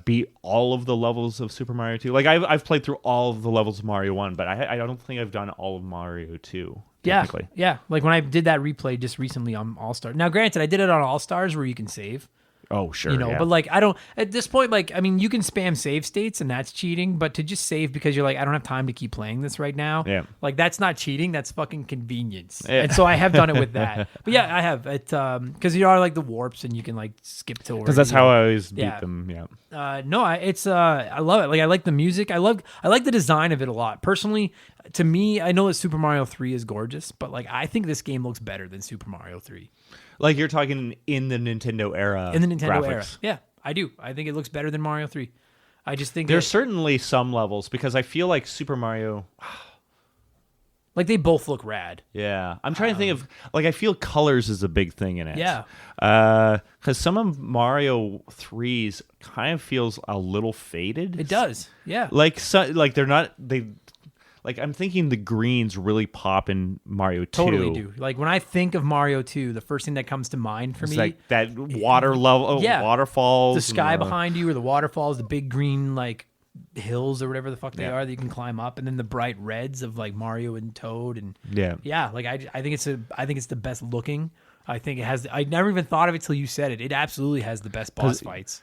beat all of the levels of Super Mario 2. Like I've played through all of the levels of Mario 1, but I don't think I've done all of Mario 2. Yeah. Like when I did that replay just recently on All Stars. Now, granted, I did it on All Stars where you can save. Oh, sure. But like I don't at this point. Like I mean, you can spam save states and that's cheating. But to just save because you're like I don't have time to keep playing this right now. Yeah. Like that's not cheating. That's fucking convenience. Yeah. And so I have done it with that. But yeah, I have it because you are like the warps and you can like skip to because that's how I always beat them. Yeah. No, I love it. Like I like the music. I like the design of it a lot. Personally, to me, I know that Super Mario 3 is gorgeous, but like I think this game looks better than Super Mario 3. Like you're talking in the Nintendo era. In the Nintendo graphics. era. Yeah, I do. I think it looks better than Mario 3. I just think there's certainly some levels because I feel like Super Mario. Like they both look rad. Yeah, I'm trying to think of like I feel colors is a big thing in it. Yeah. Because some of Mario 3's kind of feels a little faded. It does. Yeah. Like they're not they. Like, I'm thinking the greens really pop in Mario 2. Totally do. Like, when I think of Mario 2, the first thing that comes to mind for me... like that water level, waterfalls. The sky behind you or the waterfalls, the big green, like, hills or whatever the fuck they are that you can climb up, and then the bright reds of, like, Mario and Toad. And yeah, like, I think it's the best looking. I think it has... I never even thought of it till you said it. It absolutely has the best boss fights.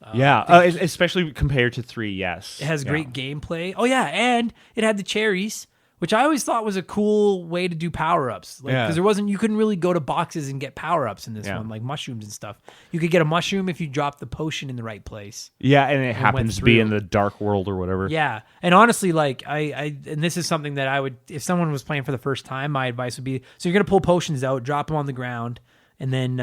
Especially compared to 3, yes. It has great gameplay. Oh, yeah, and it had the cherries, which I always thought was a cool way to do power-ups. Because you couldn't really go to boxes and get power-ups in this one, like mushrooms and stuff. You could get a mushroom if you dropped the potion in the right place. Yeah, and it happens to be in the dark world or whatever. Yeah, and honestly, like, and this is something that I would, if someone was playing for the first time, my advice would be, so you're going to pull potions out, drop them on the ground, and then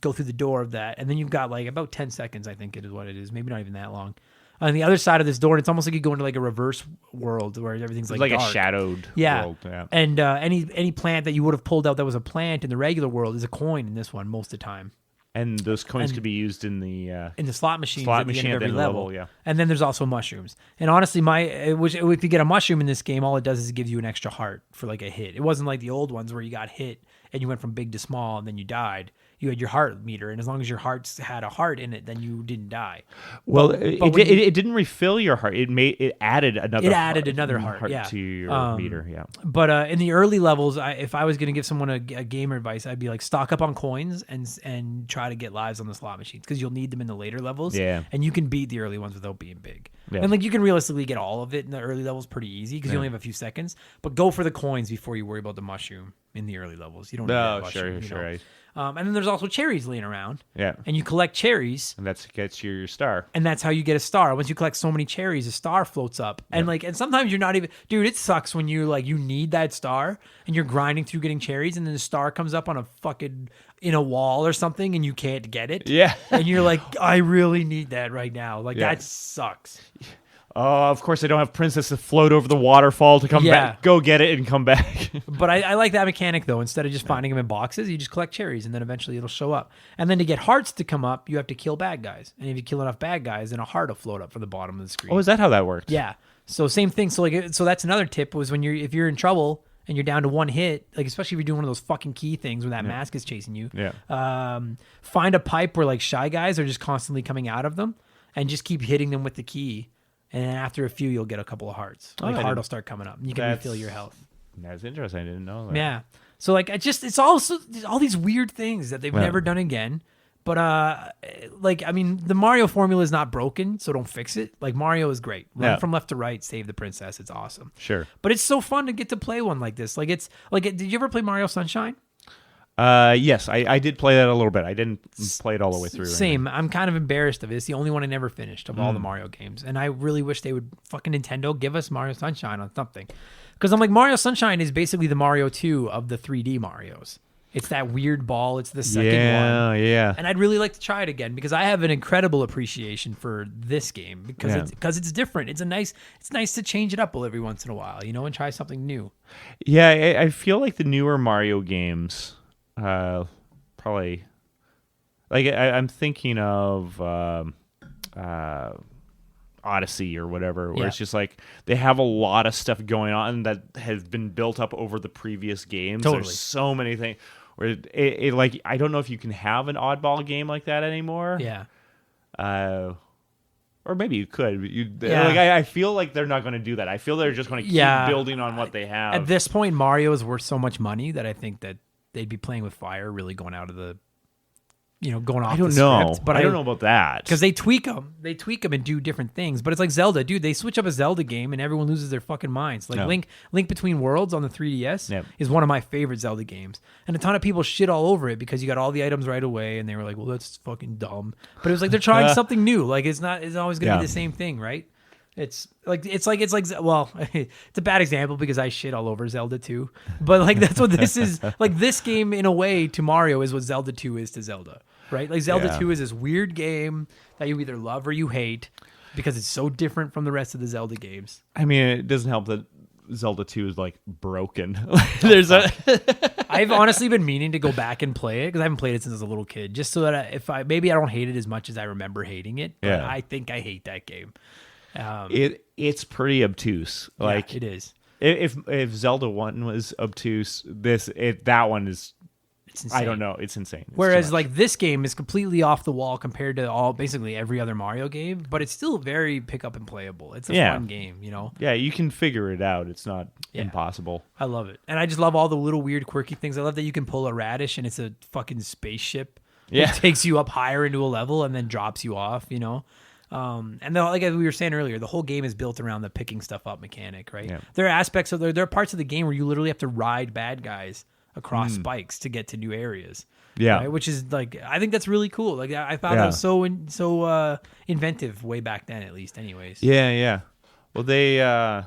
go through the door of that. And then you've got like about 10 seconds, I think it is what it is. Maybe not even that long. On the other side of this door, it's almost like you go into like a reverse world where everything's like dark. A shadowed world. Yeah. And any plant that you would have pulled out that was a plant in the regular world is a coin in this one most of the time. And those coins could be used in the slot machines at the end of every level. Yeah. And then there's also mushrooms. And honestly, if you get a mushroom in this game, all it does is it gives you an extra heart for like a hit. It wasn't like the old ones where you got hit and you went from big to small and then you died. You had your heart meter, and as long as your heart had a heart in it, then you didn't die. Well, it didn't refill your heart. It added another heart to your meter. Yeah. But in the early levels, if I was going to give someone a gamer advice, I'd be like stock up on coins and try to get lives on the slot machines because you'll need them in the later levels. Yeah. And you can beat the early ones without being big. Yeah. And like you can realistically get all of it in the early levels pretty easy because you only have a few seconds. But go for the coins before you worry about the mushroom in the early levels. You don't need that mushroom. Sure. And then there's also cherries laying around. Yeah. And you collect cherries. And that gets your star. And that's how you get a star. Once you collect so many cherries, a star floats up. And and sometimes you're not even, dude, it sucks when you you need that star and you're grinding through getting cherries and then the star comes up on a fucking, in a wall or something and you can't get it. Yeah. And you're like, I really need that right now. Like that sucks. Oh, of course, I don't have Princess to float over the waterfall to come back, go get it and come back. But I like that mechanic, though. Instead of just finding them in boxes, you just collect cherries, and then eventually it'll show up. And then to get hearts to come up, you have to kill bad guys. And if you kill enough bad guys, then a heart will float up from the bottom of the screen. Oh, is that how that worked? Yeah. So same thing. So so that's another tip was if you're in trouble and you're down to one hit, like especially if you're doing one of those fucking key things where that mask is chasing you. Yeah. Find a pipe where like Shy Guys are just constantly coming out of them, and just keep hitting them with the key. And then after a few, you'll get a couple of hearts. Heart will start coming up. And you can refill your health. That's interesting. I didn't know that. Yeah. So it's also all these weird things that they've never done again. But I mean, the Mario formula is not broken, so don't fix it. Like Mario is great. Run from left to right, save the princess. It's awesome. Sure. But it's so fun to get to play one like this. Did you ever play Mario Sunshine? Yes, I did play that a little bit. I didn't play it all the way through. Same. I'm kind of embarrassed of it. It's the only one I never finished of all the Mario games. And I really wish they would fucking Nintendo give us Mario Sunshine on something. Because I'm like, Mario Sunshine is basically the Mario 2 of the 3D Marios. It's that weird ball. It's the second one. Yeah. And I'd really like to try it again because I have an incredible appreciation for this game because it's different. It's nice to change it up every once in a while, and try something new. Yeah, I feel like the newer Mario games... probably like I'm thinking of Odyssey or whatever, where it's just like they have a lot of stuff going on that has been built up over the previous games. Totally. There's so many things where it like I don't know if you can have an oddball game like that anymore. Yeah. Or maybe you could. I feel like they're not going to do that. I feel they're just going to keep building on what they have. At this point, Mario is worth so much money that I think that they'd be playing with fire, really going out of the, going off the script. But I don't know about that. Because they tweak them. They tweak them and do different things. But it's like Zelda. Dude, they switch up a Zelda game and everyone loses their fucking minds. Like Link Between Worlds on the 3DS is one of my favorite Zelda games. And a ton of people shit all over it because you got all the items right away and they were like, well, that's fucking dumb. But it was like they're trying something new. Like it's always going to be the same thing, right? It's like it's a bad example because I shit all over Zelda 2. But like that's what this is. Like this game in a way to Mario is what Zelda 2 is to Zelda. Right? Like Zelda 2 is this weird game that you either love or you hate because it's so different from the rest of the Zelda games. I mean, it doesn't help that Zelda 2 is like broken. I've honestly been meaning to go back and play it because I haven't played it since I was a little kid, just so that maybe I don't hate it as much as I remember hating it, but I think I hate that game. It's pretty obtuse. Like it is. If Zelda 1 was obtuse, that one is. It's insane. I don't know. It's insane. Whereas like this game is completely off the wall compared to basically every other Mario game, but it's still very pick up and playable. It's a fun game, Yeah, you can figure it out. It's not impossible. I love it. And I just love all the little weird quirky things. I love that you can pull a radish and it's a fucking spaceship. Yeah. It takes you up higher into a level and then drops you off, And then, like we were saying earlier, the whole game is built around the picking stuff up mechanic, right? Yeah. There are aspects of there are parts of the game where you literally have to ride bad guys across spikes to get to new areas. Yeah. Right? Which is like, I think that's really cool. Like I found that was so inventive way back then, at least anyways. Yeah. Well, and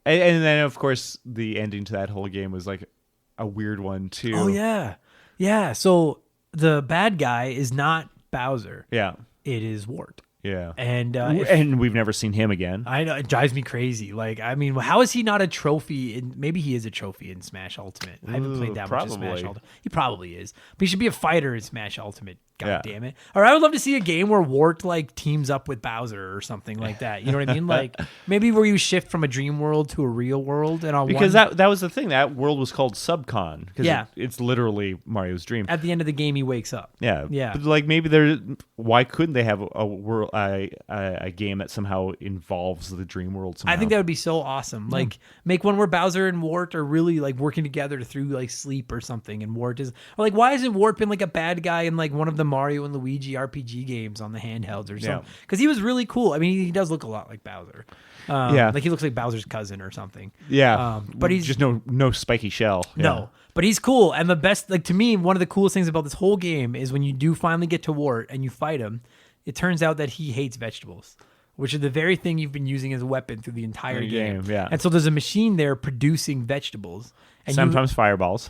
then of course the ending to that whole game was like a weird one too. Oh yeah. Yeah. So the bad guy is not Bowser. Yeah. It is Wart. Yeah. And we've never seen him again. I know, it drives me crazy. Like, I mean, how is he not a trophy maybe he is a trophy in Smash Ultimate. I haven't played that much in Smash Ultimate. He probably is. But he should be a fighter in Smash Ultimate. God damn it. Or I would love to see a game where Wart like teams up with Bowser or something like that. You know what I mean? Like maybe where you shift from a dream world to a real world and because that was the thing. That world was called Subcon because it's literally Mario's dream. At the end of the game he wakes up. Yeah. Yeah. But like maybe why couldn't they have a world a game that somehow involves the dream world somehow? I think that would be so awesome. Like make one where Bowser and Wart are really like working together through like sleep or something, and Wart is or like why hasn't Wart been like a bad guy in like one of the Mario and Luigi RPG games on the handhelds or something? Because he was really cool. I mean, he does look a lot like Bowser. Like he looks like Bowser's cousin or something. Yeah, but he's just no spiky shell. No, but he's cool. And the best, like to me, one of the coolest things about this whole game is when you do finally get to Wart and you fight him, it turns out that he hates vegetables, which is the very thing you've been using as a weapon through the entire game. Yeah. And so there's a machine there producing vegetables. And sometimes fireballs.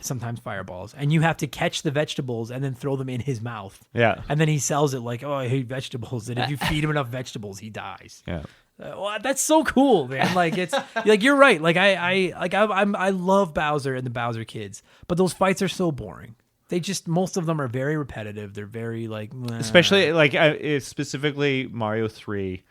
And you have to catch the vegetables and then throw them in his mouth. Yeah. And then he sells it like, oh, I hate vegetables. And if you feed him enough vegetables, he dies. Yeah. Well, that's so cool, man. Like it's like you're right. Like I love Bowser and the Bowser kids, but those fights are so boring. They just most of them are very repetitive. They're very like especially like specifically Mario 3.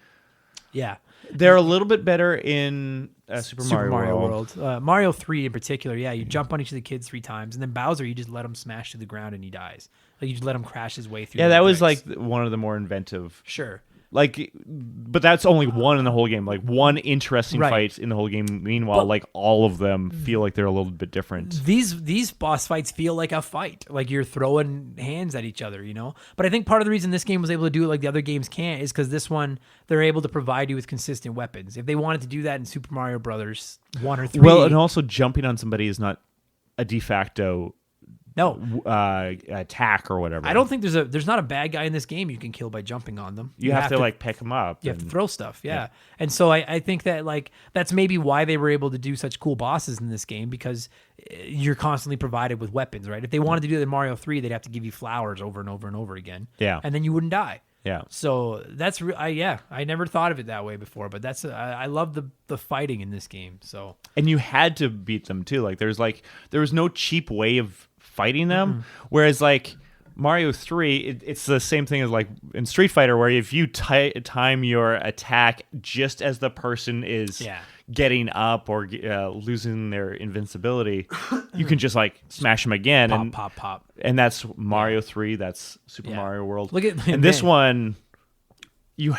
Yeah. They're a little bit better in Super Mario World. Mario 3 in particular, you jump on each of the kids 3 times, and then Bowser, you just let him smash to the ground and he dies. Like you just let him crash his way through. Yeah, that was like one of the more inventive. Sure. Like, but that's only one in the whole game. Like one interesting fight in the whole game. Meanwhile, like all of them feel like they're a little bit different. These boss fights feel like a fight. Like you're throwing hands at each other, But I think part of the reason this game was able to do it like the other games can't is because this one they're able to provide you with consistent weapons. If they wanted to do that in Super Mario Brothers 1 or 3, well, and also jumping on somebody is not a de facto. No attack or whatever. I don't think there's not a bad guy in this game you can kill by jumping on them. You have to like pick them up. You have to throw stuff, yeah. And so I think that like that's maybe why they were able to do such cool bosses in this game because you're constantly provided with weapons, right? If they wanted to do it in Mario 3, they'd have to give you flowers over and over and over again. Yeah, and then you wouldn't die. Yeah. So that's I never thought of it that way before, but that's I love the fighting in this game. So and you had to beat them too. Like there was no cheap way of fighting them, whereas like Mario 3, it's the same thing as like in Street Fighter, where if you time your attack just as the person is getting up or losing their invincibility, you can just like smash them again. Pop. And that's Mario 3. That's Super Mario World. Look at and this one, you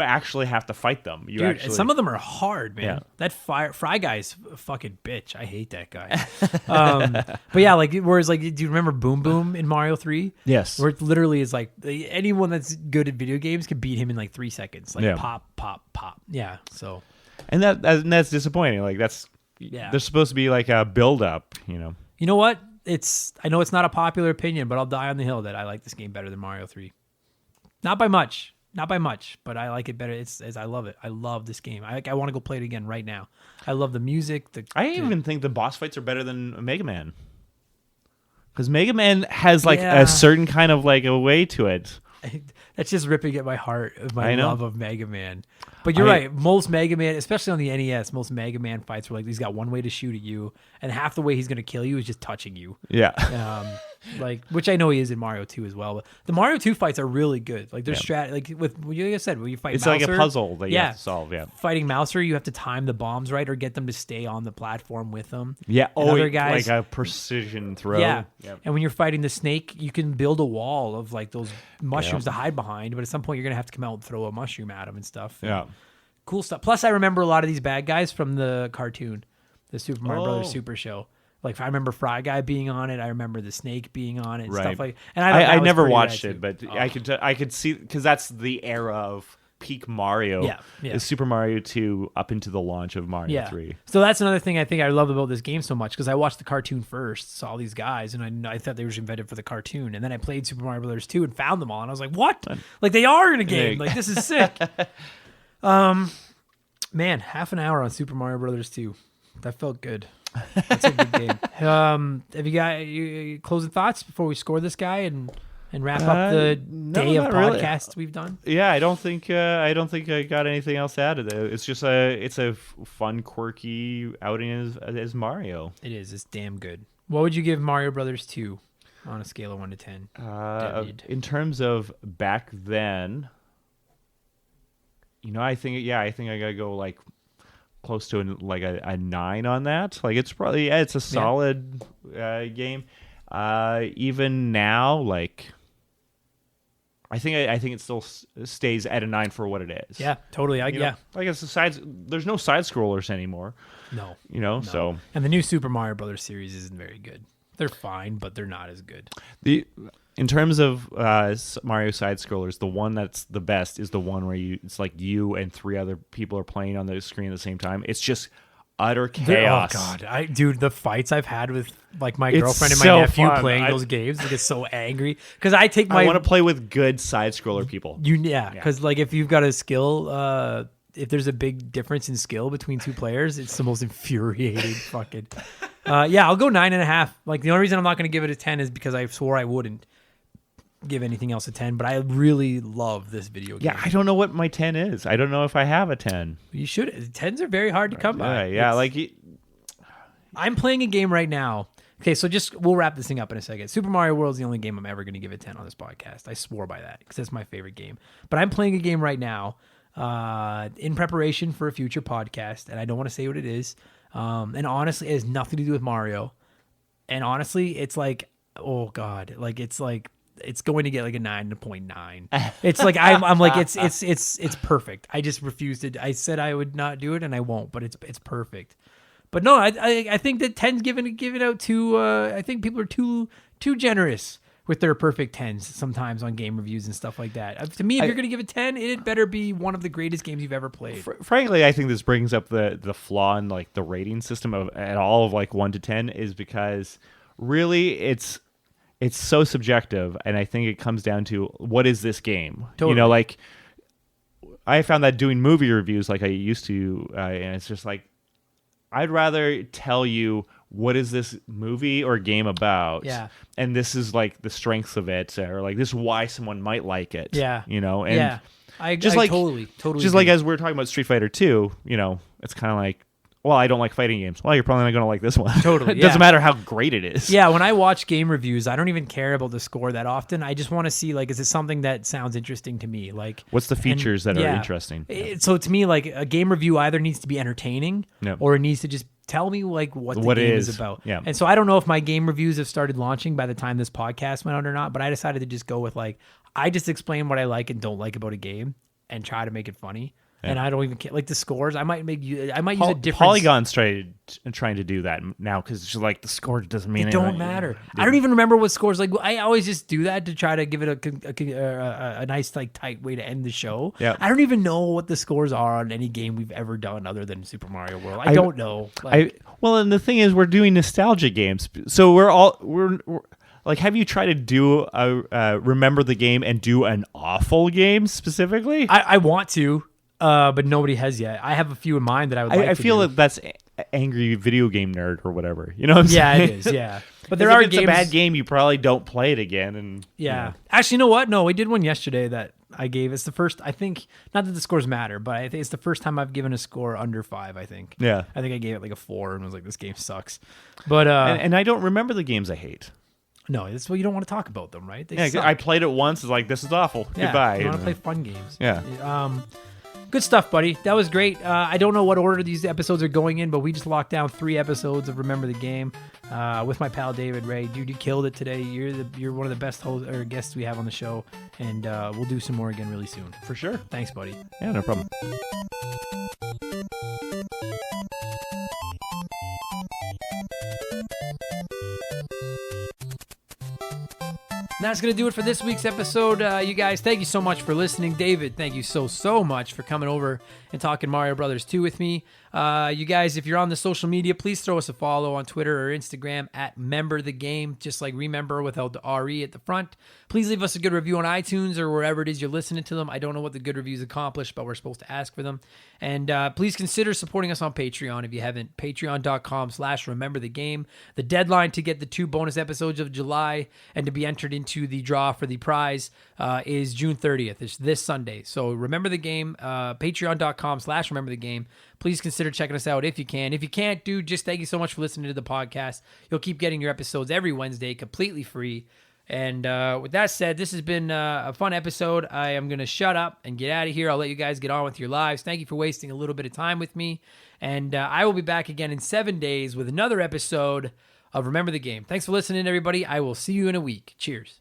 actually have to fight them. Dude, and some of them are hard, man. Yeah. That Fry guy's a fucking bitch. I hate that guy. But yeah, like whereas like, do you remember Boom Boom in Mario 3? Yes. Where it literally is like anyone that's good at video games can beat him in like 3 seconds. Like pop, pop, pop. Yeah. So. And that's disappointing. Like there's supposed to be like a build up, you know. You know what? I know it's not a popular opinion, but I'll die on the hill that I like this game better than Mario 3. Not by much, but I like it better. I love it. I love this game. I want to go play it again right now. I love the music. I even think the boss fights are better than Mega Man. Because Mega Man has like a certain kind of like a way to it. That's just ripping at my heart of my love of Mega Man. But you're right. Most Mega Man, especially on the NES, most Mega Man fights were like he's got one way to shoot at you, and half the way he's going to kill you is just touching you. Yeah. Which I know he is in Mario 2 as well. But the Mario 2 fights are really good. Like there's like with like I said, when you fight it's Mouser, like a puzzle that you have to solve. Yeah. Fighting Mouser, you have to time the bombs right or get them to stay on the platform with them. Yeah. And other guys, like a precision throw. Yeah. Yep. And when you're fighting the snake, you can build a wall of like those mushrooms to hide behind. But at some point, you're gonna have to come out and throw a mushroom at them and stuff. Yeah. Cool stuff. Plus, I remember a lot of these bad guys from the cartoon, the Super Mario Brothers Super Show. Like I remember Fry Guy being on it. I remember the Snake being on it and stuff like. And I never watched it, but I could see because that's the era of peak Mario. Yeah. Is Super Mario 2 up into the launch of Mario 3. So that's another thing I think I love about this game so much because I watched the cartoon first, saw these guys, and I thought they were invented for the cartoon, and then I played Super Mario Brothers 2 and found them all, and I was like, what? Like they are in a game. Like this is sick. Man, half an hour on Super Mario Brothers 2. That felt good. That's a good game. Have you got closing thoughts before we score this guy and wrap up the day of podcasts we've done? Yeah, I don't think I got anything else to add to that. It's just it's a fun, quirky outing as Mario. It is. It's damn good. What would you give Mario Brothers 2 on a scale of 1 to 10? In terms of back then, I think I gotta go like close to a 9 on that. Like it's probably it's a solid game. Even now, like I think it still stays at a 9 for what it is. Yeah, totally. Like it's there's no side scrollers anymore. No. So and the new Super Mario Brothers series isn't very good. They're fine, but they're not as good. In terms of Mario side scrollers, the one that's the best is the one where it's like you and 3 other people are playing on the screen at the same time. It's just utter chaos. Oh god, dude, the fights I've had with like my girlfriend and my nephew playing those games, I get so angry because I want to play with good side scroller people. Because like if you've got a skill, if there's a big difference in skill between 2 players, it's the most infuriating fucking. I'll go 9.5. Like the only reason I'm not going to give it a 10 is because I swore I wouldn't give anything else a 10, but I really love this video game. Yeah, I don't know what my 10 is. I don't know if I have a 10. You should. 10s are very hard to come by. Yeah, I'm playing a game right now. Okay, so we'll wrap this thing up in a second. Super Mario World is the only game I'm ever going to give a 10 on this podcast. I swore by that because that's my favorite game. But I'm playing a game right now in preparation for a future podcast, and I don't want to say what it is. And honestly, it has nothing to do with Mario. And honestly, it's like, oh god, like it's going to get like a 9.9. It's like I'm like it's perfect. I just refused it. I said I would not do it, and I won't. But it's perfect. But no, I think that 10's given out too. I think people are too generous with their perfect 10s sometimes on game reviews and stuff like that. To me, if you're going to give it 10, it better be one of the greatest games you've ever played. Frankly, I think this brings up the flaw in like the rating system of like 1 to 10 is because really it's so subjective, and I think it comes down to what is this game? Totally. Like I found that doing movie reviews like I used to, and it's just like I'd rather tell you what is this movie or game about, and this is like the strengths of it, or like this is why someone might like it. And I totally just agree. Like as we're talking about Street Fighter 2, it's kind of like, well, I don't like fighting games. Well, you're probably not going to like this one. Totally. It doesn't matter how great it is. Yeah, when I watch game reviews, I don't even care about the score that often. I just want to see, like, is it something that sounds interesting to me? Like, what's the features that are interesting? So to me, like, a game review either needs to be entertaining or it needs to just tell me, like, what the game is about. Yeah. And so I don't know if my game reviews have started launching by the time this podcast went out or not, but I decided to just go with, like, I just explain what I like and don't like about a game. and try to make it funny. And I don't even care. Like the scores, I might use a different. Polygon's trying to do that now because it's like the score doesn't mean anything. It don't matter. I don't even remember what scores. Like I always just do that to try to give it a nice like tight way to end the show. Yeah. I don't even know what the scores are on any game we've ever done other than Super Mario World. I don't know. Well, and the thing is, we're doing nostalgia games, so we're like, have you tried to do a remember the game and do an awful game specifically? I want to. But nobody has yet. I have a few in mind that I would like to do. I feel that that's angry video game nerd or whatever. You know what I'm saying? Yeah, it is, yeah. But there are if it's games... a bad game, you probably don't play it again. And yeah. Actually, you know what? No, we did one yesterday that I gave. It's the first, I think, not that the scores matter, but I think it's the first time I've given a score under 5, I think. Yeah. I think I gave it like a 4 and was like, this game sucks. But and I don't remember the games I hate. No, that's why you don't want to talk about them, right? They suck. I played it once. It's like, this is awful. Yeah, Goodbye. You want to play fun games. Yeah. Good stuff, buddy. That was great. I don't know what order these episodes are going in, but we just locked down 3 episodes of Remember the Game with my pal David Rae. Dude, you killed it today. You're one of the best hosts or guests we have on the show, and we'll do some more again really soon. For sure. Thanks, buddy. Yeah, no problem. That's going to do it for this week's episode. You guys, thank you so much for listening. David, thank you so much for coming over and talking Mario Brothers 2 with me. You guys, if you're on the social media, please throw us a follow on Twitter or Instagram at @memberthegame, just like remember without the RE at the front. Please leave us a good review on iTunes or wherever it is you're listening to them. I don't know what the good reviews accomplish, but we're supposed to ask for them. And please consider supporting us on Patreon if you haven't. Patreon.com/rememberthegame. The deadline to get the 2 bonus episodes of July and to be entered into the draw for the prize is June 30th. It's this Sunday. So remember the game. Patreon.com/rememberthegame. Please consider checking us out if you can. If you can't, dude, just thank you so much for listening to the podcast. You'll keep getting your episodes every Wednesday completely free. And with that said, this has been a fun episode. I am going to shut up and get out of here. I'll let you guys get on with your lives. Thank you for wasting a little bit of time with me. And I will be back again in 7 days with another episode of Remember the Game. Thanks for listening, everybody. I will see you in a week. Cheers.